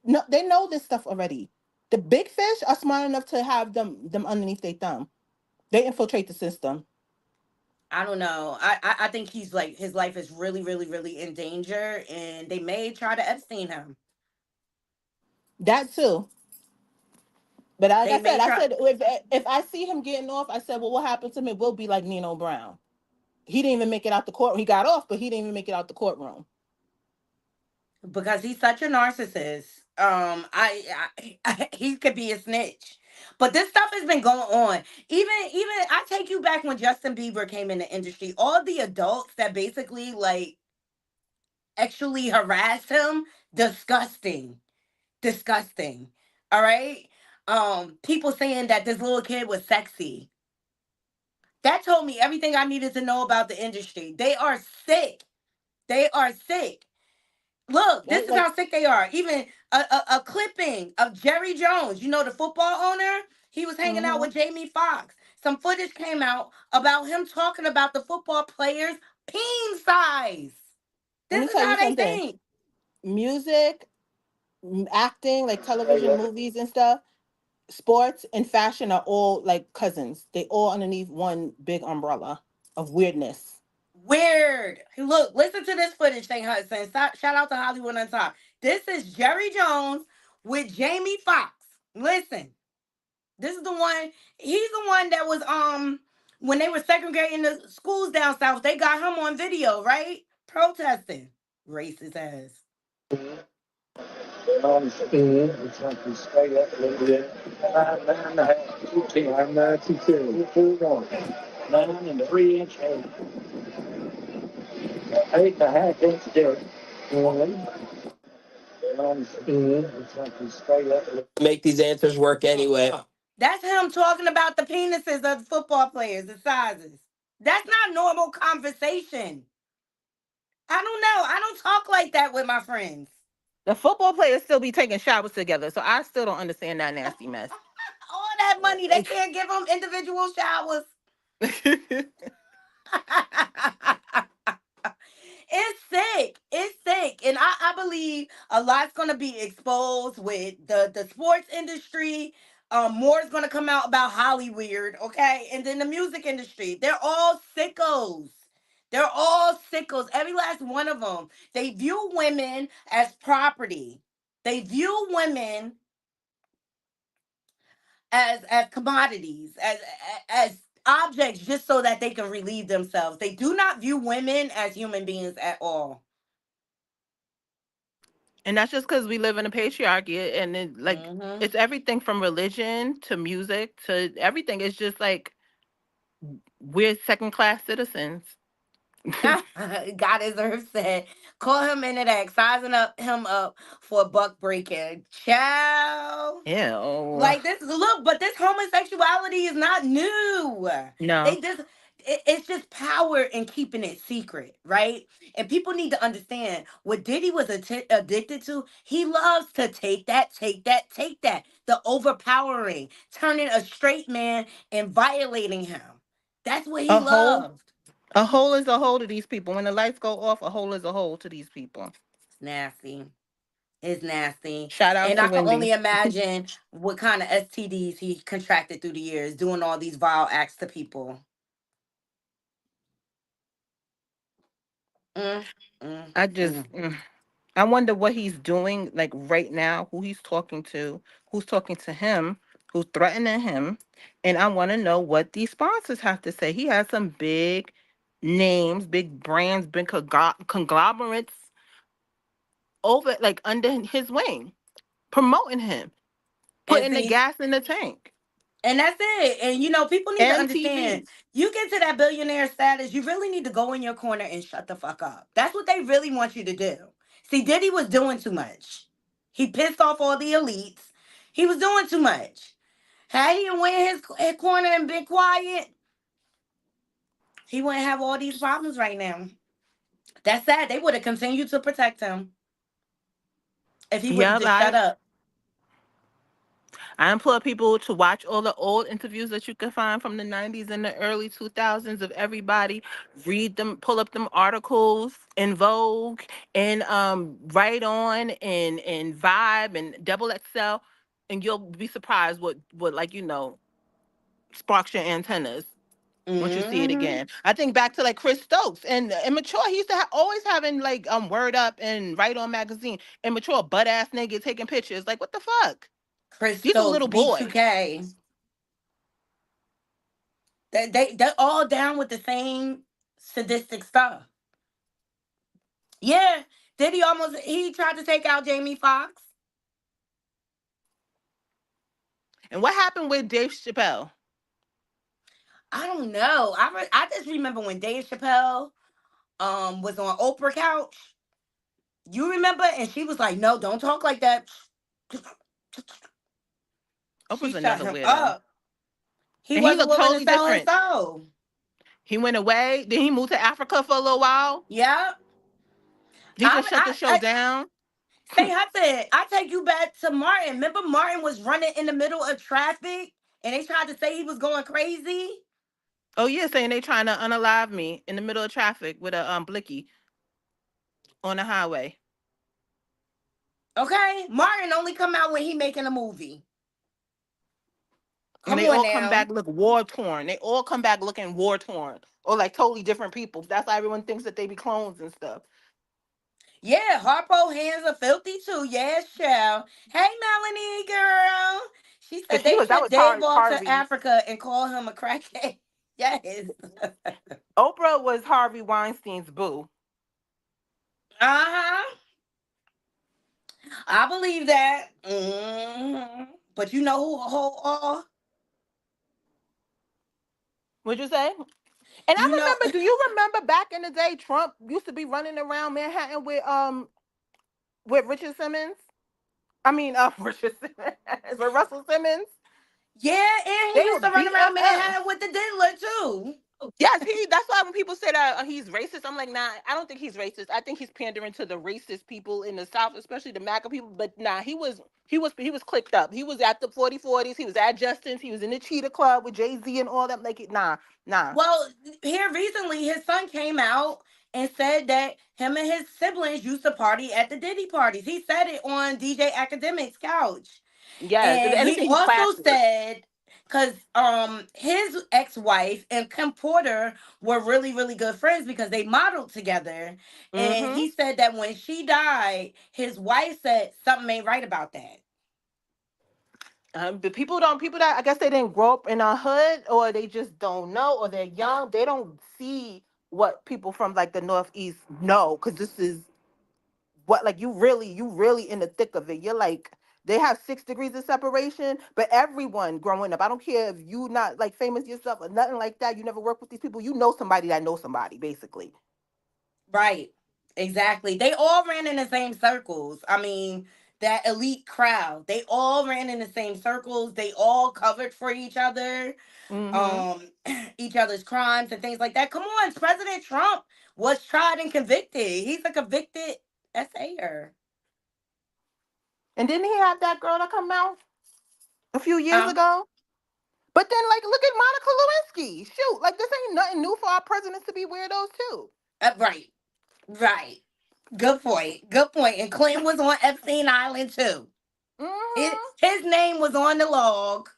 No, they know this stuff already. The big fish are smart enough to have them underneath their thumb. They infiltrate the system. I don't know. I think he's like his life is really, really, really in danger, and they may try to Epstein him. That too. But like They I said, may I try said if I see him getting off, I said, well, what happened to him? It will be like Nino Brown. He didn't even make it out the court. He got off, but he didn't even make it out the courtroom. because he's such a narcissist. He could be a snitch. But this stuff has been going on. Even I take you back when Justin Bieber came in the industry. All the adults that basically like actually harassed him, disgusting. Disgusting. All right. People saying that this little kid was sexy. That told me everything I needed to know about the industry. They are sick. They are sick. Look, this is Like, how sick they are. Even a clipping of Jerry Jones, the football owner, he was hanging out hmm with Jamie Foxx. Some footage came out about him talking about the football players' peen size. let This me is tell you how they something. think. Music, acting, like television, movies and stuff, sports and fashion are all like cousins. They all underneath one big umbrella of weirdness. Weird. Look, listen to this footage, St. Hudson. Shout out to Hollywood on top. This is Jerry Jones with Jamie Foxx. Listen, this is the one. He's the one that was when they were segregating the schools down south. They got him on video, right? Protesting. Racist ass. It's like you straight up a little bit. 9.5, 210. 9.922. 221. 9 and 3 inch 8.5 inch dick. It's like you straight up a little. Make these answers work anyway. That's him talking about the penises of the football players, the sizes. That's not normal conversation. I don't know. I don't talk like that with my friends. The football players still be taking showers together, so I still don't understand that nasty mess. All that money, they can't give them individual showers. It's sick. It's sick. And I believe a lot's gonna be exposed with the sports industry. More is gonna come out about Hollywood, okay? And then the music industry. They're all sickos. They're all sickos. Every last one of them. They view women as property. They view women as commodities, as objects just so that they can relieve themselves. They do not view women as human beings at all. And that's just because we live in a patriarchy, and Hmm. it's everything from religion to music to everything. It's just like we're second class citizens. God deserves said, call him into that, sizing up him up for a buck breaking. Ciao. Ew. Like this, look, but this homosexuality is not new. No. They just, it's just power in keeping it secret, right? And people need to understand what Diddy was addicted to. He loves to take that, take that, take that. The overpowering, turning a straight man and violating him. That's what he A hole. loved. A hole is a hole to these people. When the lights go off, a hole is a hole to these people. It's nasty. It's nasty. Shout out And to I can Wendy. only imagine what kind of STDs he contracted through the years doing all these vile acts to people. Mm, mm, I just, mm. I wonder what he's doing, like right now, who he's talking to, who's talking to him, who's threatening him. And I want to know what these sponsors have to say. He has some big names, big brands, big conglomerates over, like under his wing, promoting him, And putting the see, gas in the tank. and that's it. And people need to understand, MTV. you get to that billionaire status, you really need to go in your corner and shut the fuck up. That's what they really want you to do. See, Diddy was doing too much. He pissed off all the elites. He was doing too much. Had he went his corner and been quiet, he wouldn't have all these problems right now. That's sad. They would have continued to protect him if he would have Yep, just shut up. I implore people to watch all the old interviews that you can find from the 90s and the early 2000s of everybody. Read them, pull up them articles in Vogue and Write On and Vibe and Double XL, and you'll be surprised what like sparks your antennas once you see it Hmm. again. I think back to like Chris Stokes and Immature. He used to always having like Word Up and Write On magazine. Immature butt ass nigga taking pictures. Like what the fuck? Chris These are Stokes, little boys. B2K. They're all down with the same sadistic stuff. Yeah. Did he tried to take out Jamie Foxx? And what happened with Dave Chappelle? I don't know. I just remember when Dave Chappelle was on Oprah couch. You remember? And she was like, "No, don't talk like that." She Oprah's shut another him weirdo. up. He And he wasn't looked willing to totally sell his different. soul. He went away. Then he moved to Africa for a little while. Yeah. He just shut the show I down. say Hudson, I take you back to Martin. Remember Martin was running in the middle of traffic and they tried to say he was going crazy? Oh yeah, saying they trying to unalive me in the middle of traffic with a blicky on the highway. Okay? Martin only come out when he making a movie. And Come they on all come now. back look war torn. They all come back looking war torn. Or like totally different people. That's why everyone thinks that they be clones and stuff. Yeah, Harpo hands are filthy too. Yes, child. Hey, Melanie, girl. She Cause said they that shipped was Dave off to Harvey's. Africa and call him a crackhead. Yes. Oprah was Harvey Weinstein's boo. Uh-huh. I believe that. But you know who What'd you say? And you I know remember, do you remember back in the day, Trump used to be running around Manhattan with Richard Simmons? I mean, Richard Simmons with Russell Simmons. yeah, and he They used were to run around BFF. Manhattan with the diddler too. Yes, that's why when people say that he's racist, I'm like, nah, I don't think he's racist. I think he's pandering to the racist people in the South, especially the MAGA people. But nah, he was clicked up. He was at the 4040s. He was at Justin's. He was in the Cheetah Club with Jay Z and all that. Like, nah, nah. Well, here recently, his son came out and said that him and his siblings used to party at the Diddy parties. He said it on DJ Academic's couch. Yes, if And he anything, he's also classy. said, because his ex-wife and Kim Porter were really, really good friends because they modeled together. And Mm-hmm. he said that when she died, his wife said something ain't right about that. But people that I guess they didn't grow up in a hood, or they just don't know, or they're young. They don't see what people from like the Northeast know, because this is what, like, you really in the thick of it. You're like, they have 6 degrees of separation, but everyone growing up, I don't care if you not like famous yourself or nothing like that, you never work with these people, you know somebody that knows somebody, basically. Right. Exactly. They all ran in the same circles. I mean, that elite crowd. They all ran in the same circles. They all covered for each other, Hmm. um, each other's crimes and things like that. Come on, President Trump was tried and convicted. He's a convicted SAer. And didn't he have that girl that come out a few years Huh? ago? But then, like, look at Monica Lewinsky. Shoot, like, this ain't nothing new for our presidents to be weirdos too. Right. Right. Good point. Good point. And Clinton was on Epstein Island too. His, Hmm. his name was on the log.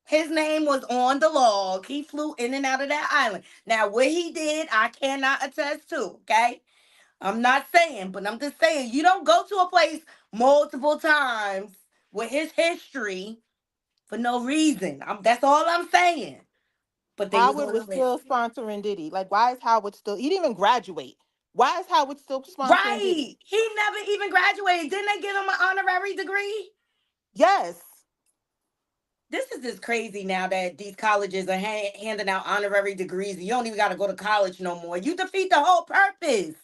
His name was on the log. He flew in and out of that island. Now, what he did, I cannot attest to, okay? I'm not saying, but I'm just saying, you don't go to a place multiple times with his history for no reason. That's all I'm saying. But they was Howard on was the list. still sponsoring Diddy. Like, why is Howard still? He didn't even graduate. Why is Howard still sponsoring Diddy? Right. He never even graduated. Didn't they give him an honorary degree? Yes. This is just crazy now that these colleges are handing out honorary degrees. You don't even got to go to college no more. You defeat the whole purpose.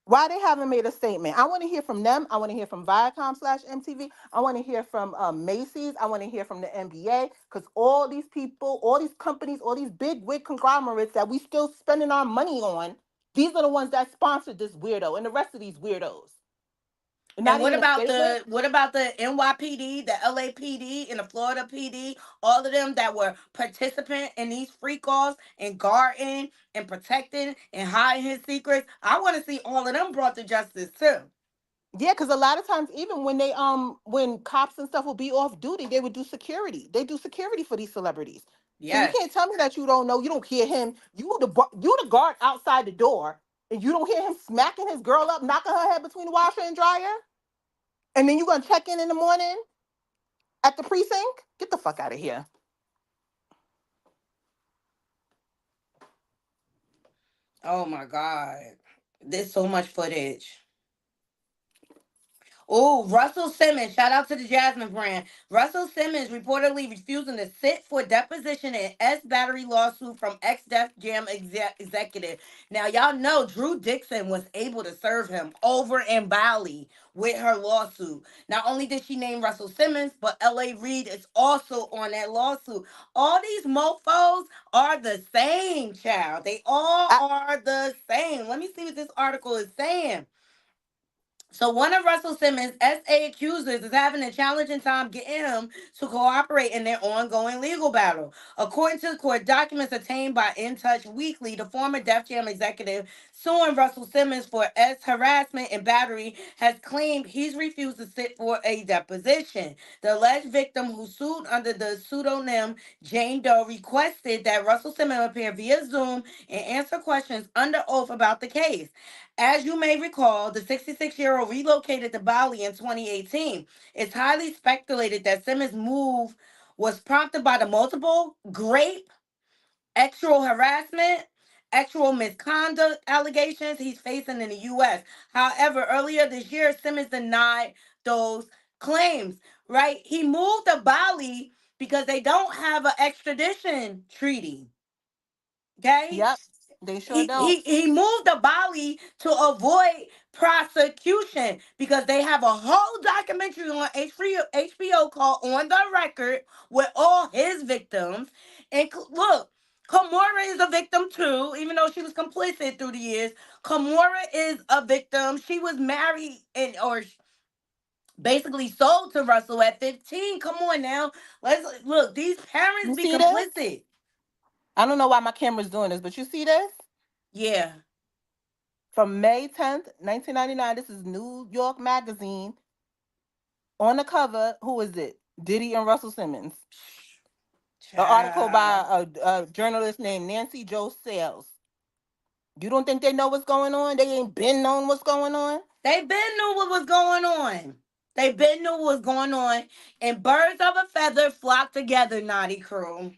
Why they haven't made a statement? I want to hear from them. I want to hear from Viacom/MTV. I want to hear from Macy's. I want to hear from the NBA, because all these people, all these companies, all these big wig conglomerates that we still spending our money on, these are the ones that sponsored this weirdo and the rest of these weirdos. And Not even a statement. what about the NYPD, the LAPD, and the Florida PD? All of them that were participant in these freak offs and guarding and protecting and hiding his secrets. I want to see all of them brought to justice too. Yeah, because a lot of times, even when they when cops and stuff will be off duty, they would do security. They do security for these celebrities. So you Yes. can't tell me that you don't know. You don't hear him. You the guard outside the door, and you don't hear him smacking his girl up, knocking her head between the washer and dryer. And then you gonna check in the morning at the precinct? Get the fuck out of here. Oh my God. There's so much footage. Oh, Russell Simmons. Shout out to the Jasmine brand. Russell Simmons reportedly refusing to sit for deposition in S battery lawsuit from ex Def Jam executive. Now, y'all know Drew Dixon was able to serve him over in Bali with her lawsuit. Not only did she name Russell Simmons, but L.A. Reid is also on that lawsuit. All these mofos are the same, child. They all I, are the same. Let me see what this article is saying. So one of Russell Simmons' SA accusers is having a challenging time getting him to cooperate in their ongoing legal battle. According to the court documents obtained by In Touch Weekly, the former Def Jam executive suing Russell Simmons for S harassment and battery has claimed he's refused to sit for a deposition. The alleged victim, who sued under the pseudonym Jane Doe, requested that Russell Simmons appear via Zoom and answer questions under oath about the case. As you may recall, the 66-year-old relocated to Bali in 2018. It's highly speculated that Simmons' move was prompted by the multiple rape, sexual harassment, sexual misconduct allegations he's facing in the U.S. However, earlier this year, Simmons denied those claims, right? He moved to Bali because they don't have an extradition treaty, okay? yep, they sure he don't. he he moved to Bali to avoid prosecution because they have a whole documentary on HBO called On the Record with all his victims. And look, Kamora is a victim too, even though she was complicit through the years. Kamora is a victim. She was married and or basically sold to Russell at 15. Come on now. Let's look, these parents You be see this? complicit. I don't know why my camera's doing this, but you see this? Yeah. From May 10th, 1999. This is New York Magazine. On the cover, who is it? Diddy and Russell Simmons. An article by Child. a journalist named Nancy Jo Sales. You don't think they know what's going on? They ain't been known what's going on? They been knew what was going on. They been knew what was going on. And birds of a feather flock together, naughty crew.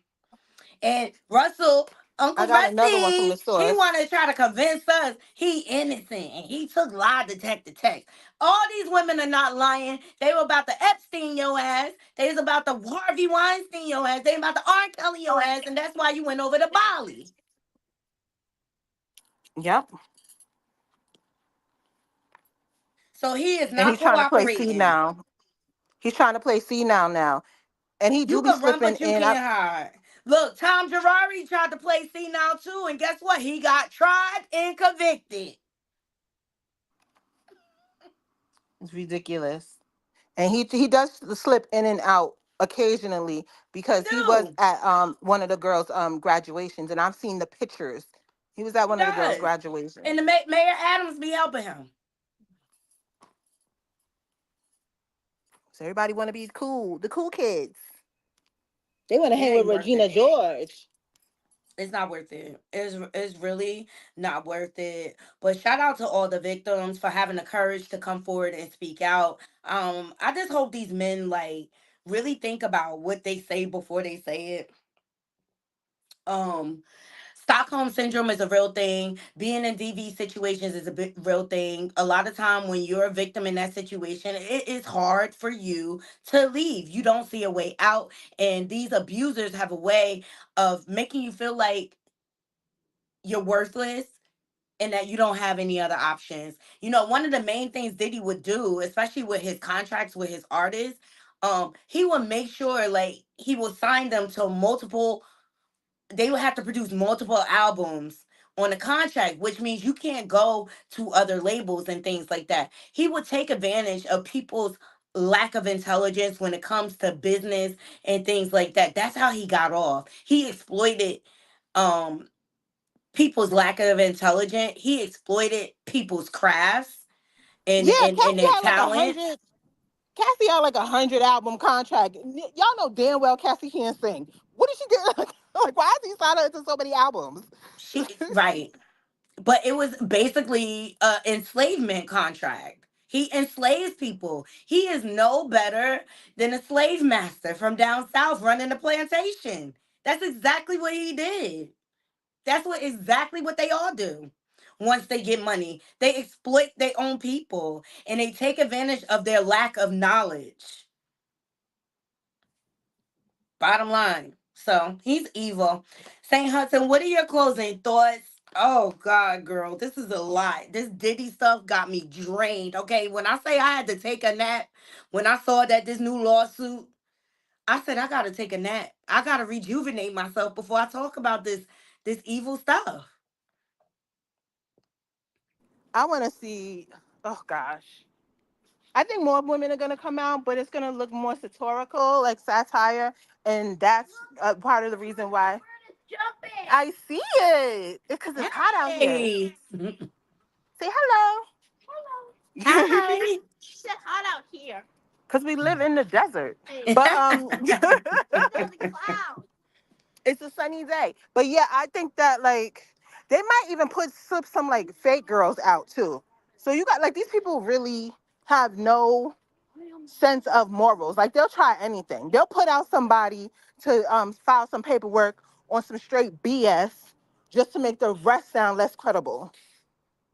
And Russell, I Uncle got another one from Rusty, the he source. want to try to convince us he innocent and he took lie detector text. All these women are not lying. They were about to Epstein your ass. They was about to Harvey Weinstein your ass. They about to R. Kelly your ass, and that's why you went over to Bali. Yep. So he is And not he's trying to play C cooperating. now. He's trying to play C now. And he You do be can run, slipping but you in. can't hide. Look, Tom Girardi tried to play C now too, and guess what? He got tried and convicted. It's ridiculous. And he does slip in and out occasionally He because he was do. at one of the girls' graduations, and I've seen the pictures. He was at He one of the girls' does. graduations. And the Mayor Adams be helping him. So everybody want to be cool, the cool kids. They want to It hang with ain't worth Regina it. George. It's not worth it. It's really not worth it. But shout out to all the victims for having the courage to come forward and speak out. I just hope these men like really think about what they say before they say it. Um Stockholm syndrome is a real thing. Being in DV situations is a big real thing. A lot of time when you're a victim in that situation, it is hard for you to leave. You don't see a way out. And these abusers have a way of making you feel like you're worthless and that you don't have any other options. You know, one of the main things Diddy would do, especially with his contracts with his artists, he would make sure like he will sign them to multiple, they would have to produce multiple albums on a contract, which means you can't go to other labels and things like that. He would take advantage of people's lack of intelligence when it comes to business and things like that. That's how he got off. He exploited um people's lack of intelligence. He exploited people's crafts Yeah, and Cassie their had like a talent. hundred. Cassie had like 100 album contract. Y'all know damn well Cassie can't sing. What did she get? Like, why is he signing her to so many albums? She right. But it was basically a enslavement contract. He enslaves people. He is no better than a slave master from down south running a plantation. That's exactly what he did. That's what exactly what they all do. Once they get money, they exploit their own people and they take advantage of their lack of knowledge. Bottom line. So he's evil. St. Hudson, what are your closing thoughts? Oh God, girl, this is a lot. This Diddy stuff got me drained. Okay, when I say I had to take a nap, when I saw that this new lawsuit, I said I gotta take a nap. I gotta rejuvenate myself before I talk about this evil stuff. I want to see. Oh gosh, I think more women are gonna come out, but it's gonna look more satirical, like satire, and that's part of the reason why. I see it. It's because it's hot out here. Hey, Say hello. hi. Because we live in the desert. But it's a sunny day. But yeah, I think that like they might even put slip some like fake girls out too. So you got like these people really have no sense of morals. Like they'll try anything. They'll put out somebody to file some paperwork on some straight BS just to make the rest sound less credible.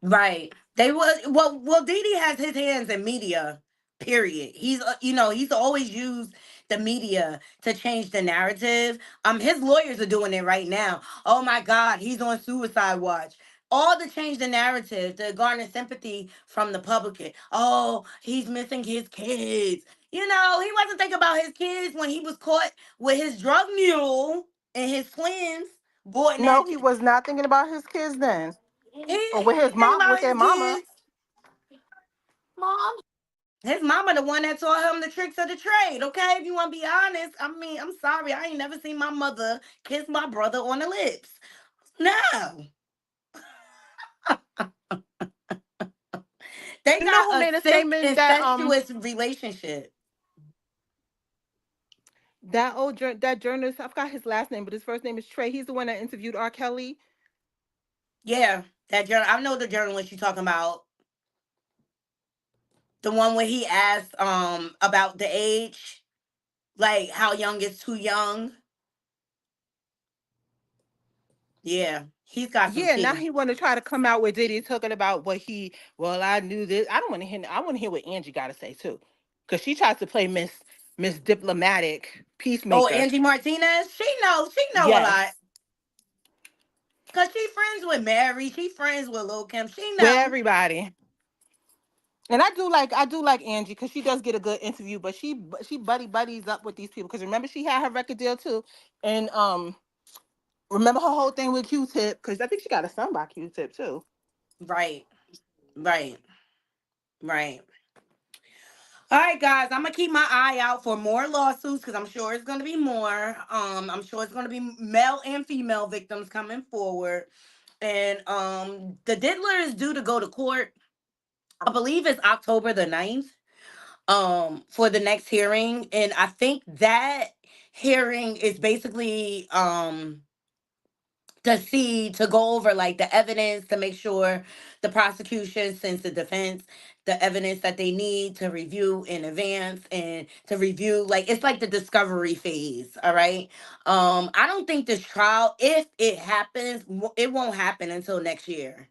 Right. They will. Well. Didi has his hands in media. Period. He's he's always used the media to change the narrative. His lawyers are doing it right now. Oh my God, he's on suicide watch. All to change the narrative to garner sympathy from the public. Oh, he's missing his kids. He wasn't thinking about his kids when he was caught with his drug mule and his twins Boy, No, that he was not thinking about his kids then, or with he his thinking mom, about with his their mama. kids. His mama the one that taught him the tricks of the trade, okay? If you want to be honest. I mean, I'm sorry. I ain't never seen my mother kiss my brother on the lips. No. They You know got who a made a sick, statement that incestuous relationship. that journalist, I forgot his last name, but his first name is Trey. He's the one that interviewed R. Kelly. Yeah, that I know the journalist you talking about. The one where he asked about the age, like how young is too young. Yeah, he's got some Yeah, now tea. he want to try to come out with Diddy talking about what he. Well, I knew this. I don't want to hear. I want to hear what Angie got to say too, because she tries to play Miss Diplomatic Oh, peacemaker. Angie Martinez, she know a lot. Yes, Cause she friends with Mary, she friends with Lil Kim. She with know. everybody. And I do like Angie because she does get a good interview, but she buddies up with these people because remember she had her record deal too, and remember her whole thing with Q-Tip because I think she got a son by Q-Tip too. Right, right, right. All right, guys, I'm gonna keep my eye out for more lawsuits because I'm sure it's gonna be more. I'm sure it's gonna be male and female victims coming forward. And the diddler is due to go to court. I believe it's October the 9th. For the next hearing. And I think that hearing is basically to go over like the evidence to make sure the prosecution sends the defense the evidence that they need to review in advance and to review like it's like the discovery phase. All right. I don't think this trial, if it happens, it won't happen until next year.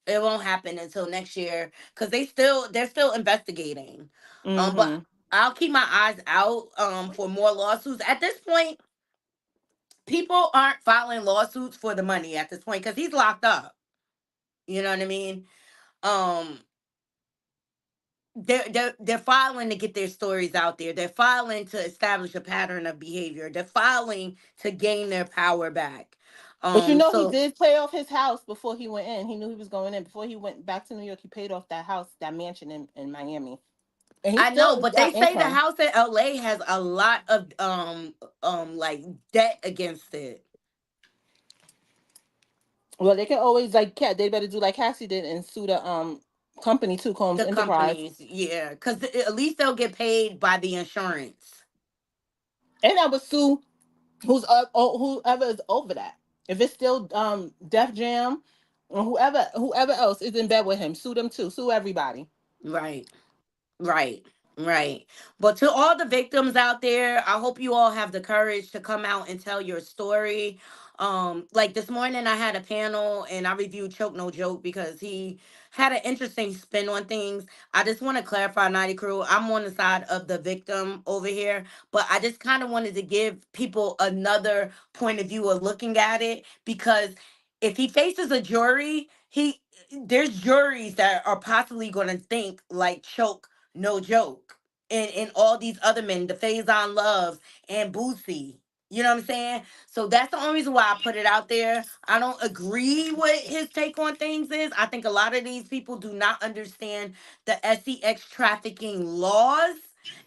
It won't happen until next year because they're still investigating. But Mm-hmm. I'll keep my eyes out for more lawsuits. At this point, people aren't filing lawsuits for the money at this point because he's locked up. You know what I mean? Um, they're filing to get their stories out there. They're filing to establish a pattern of behavior. They're filing to gain their power back. But you know he So did pay off his house before he went in. He knew he was going in before he went back to New York. He paid off that house, that mansion in Miami, and he I know, still but they got say the income. house in LA has a lot of like debt against it. Well, they can always like cat. They better do like Cassie did and sue the company too, Combs The Enterprise, companies, yeah, because at least they'll get paid by the insurance. and I would sue whoever is over that. If it's still Def Jam or whoever else is in bed with him, sue them too. Sue everybody. Right. Right, right. But to all the victims out there, I hope you all have the courage to come out and tell your story. Like this morning I had a panel and I reviewed Choke No Joke because he had an interesting spin on things. I just want to clarify, Nighty Crew, I'm on the side of the victim over here, but I just kind of wanted to give people another point of view of looking at it because if he faces a jury, there's juries that are possibly going to think like Choke no Joke. And all these other men, the Faison Loves and Boosie. You know what I'm saying? So that's the only reason why I put it out there. I don't agree with his take on things is. I think a lot of these people do not understand the sex trafficking laws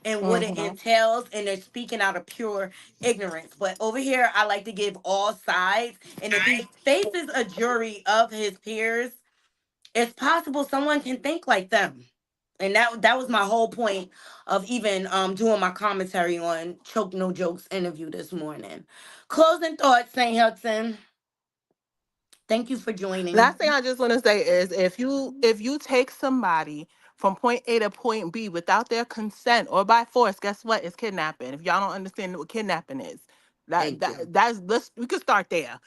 and what it Hmm. entails, and they're speaking out of pure ignorance. But over here, I like to give all sides. And if he faces a jury of his peers, it's possible someone can think like them. And that was my whole point of even doing my commentary on Choke No Jokes interview this morning. Closing thoughts, Saint Hudson. Thank you for Last joining. thing I just want to say is if you take somebody from point A to point B without their consent or by force, guess what? It's kidnapping. If y'all don't understand what kidnapping is, that Thank you. that that's let's we could start there.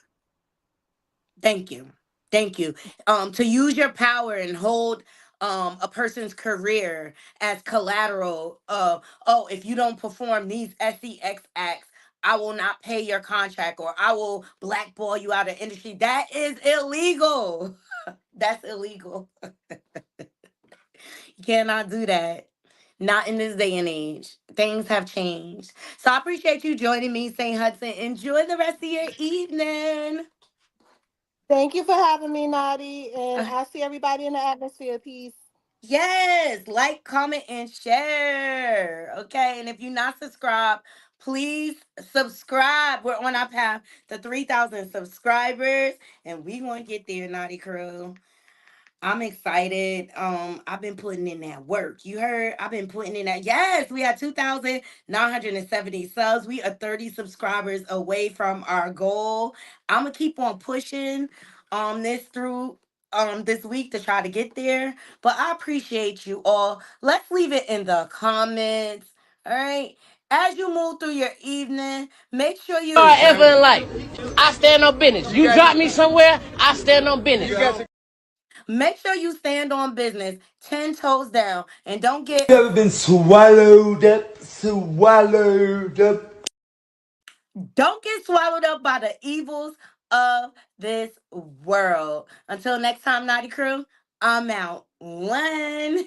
Thank you. Thank you. To use your power and hold a person's career as collateral. Oh, if you don't perform these sex acts, I will not pay your contract or I will blackball you out of industry. That is illegal. That's illegal. You cannot do that. Not in this day and age. Things have changed. So I appreciate you joining me, St. Hudson. Enjoy the rest of your evening. Thank you for having me, Naughty. And Uh, I'll see everybody in the atmosphere. Peace. yes, like, comment, and share. Okay. And if you're not subscribed, please subscribe. We're on our path to 3,000 subscribers, and we going to get there, Naughty Crew. I'm excited. I've been putting in that work. You heard? I've been putting in that. Yes, we had 2,970 subs. We are 30 subscribers away from our goal. I'm gonna keep on pushing this through this week to try to get there. But I appreciate you all. Let's leave it in the comments. All right. As you move through your evening, make sure you Ever in life, I stand on business. You drop me somewhere, I stand on business. make sure you stand on business, 10 toes down, and don't get You ever been swallowed up, swallowed up? swallowed up by the evils of this world. Until next time, Naughty Crew, I'm out. One.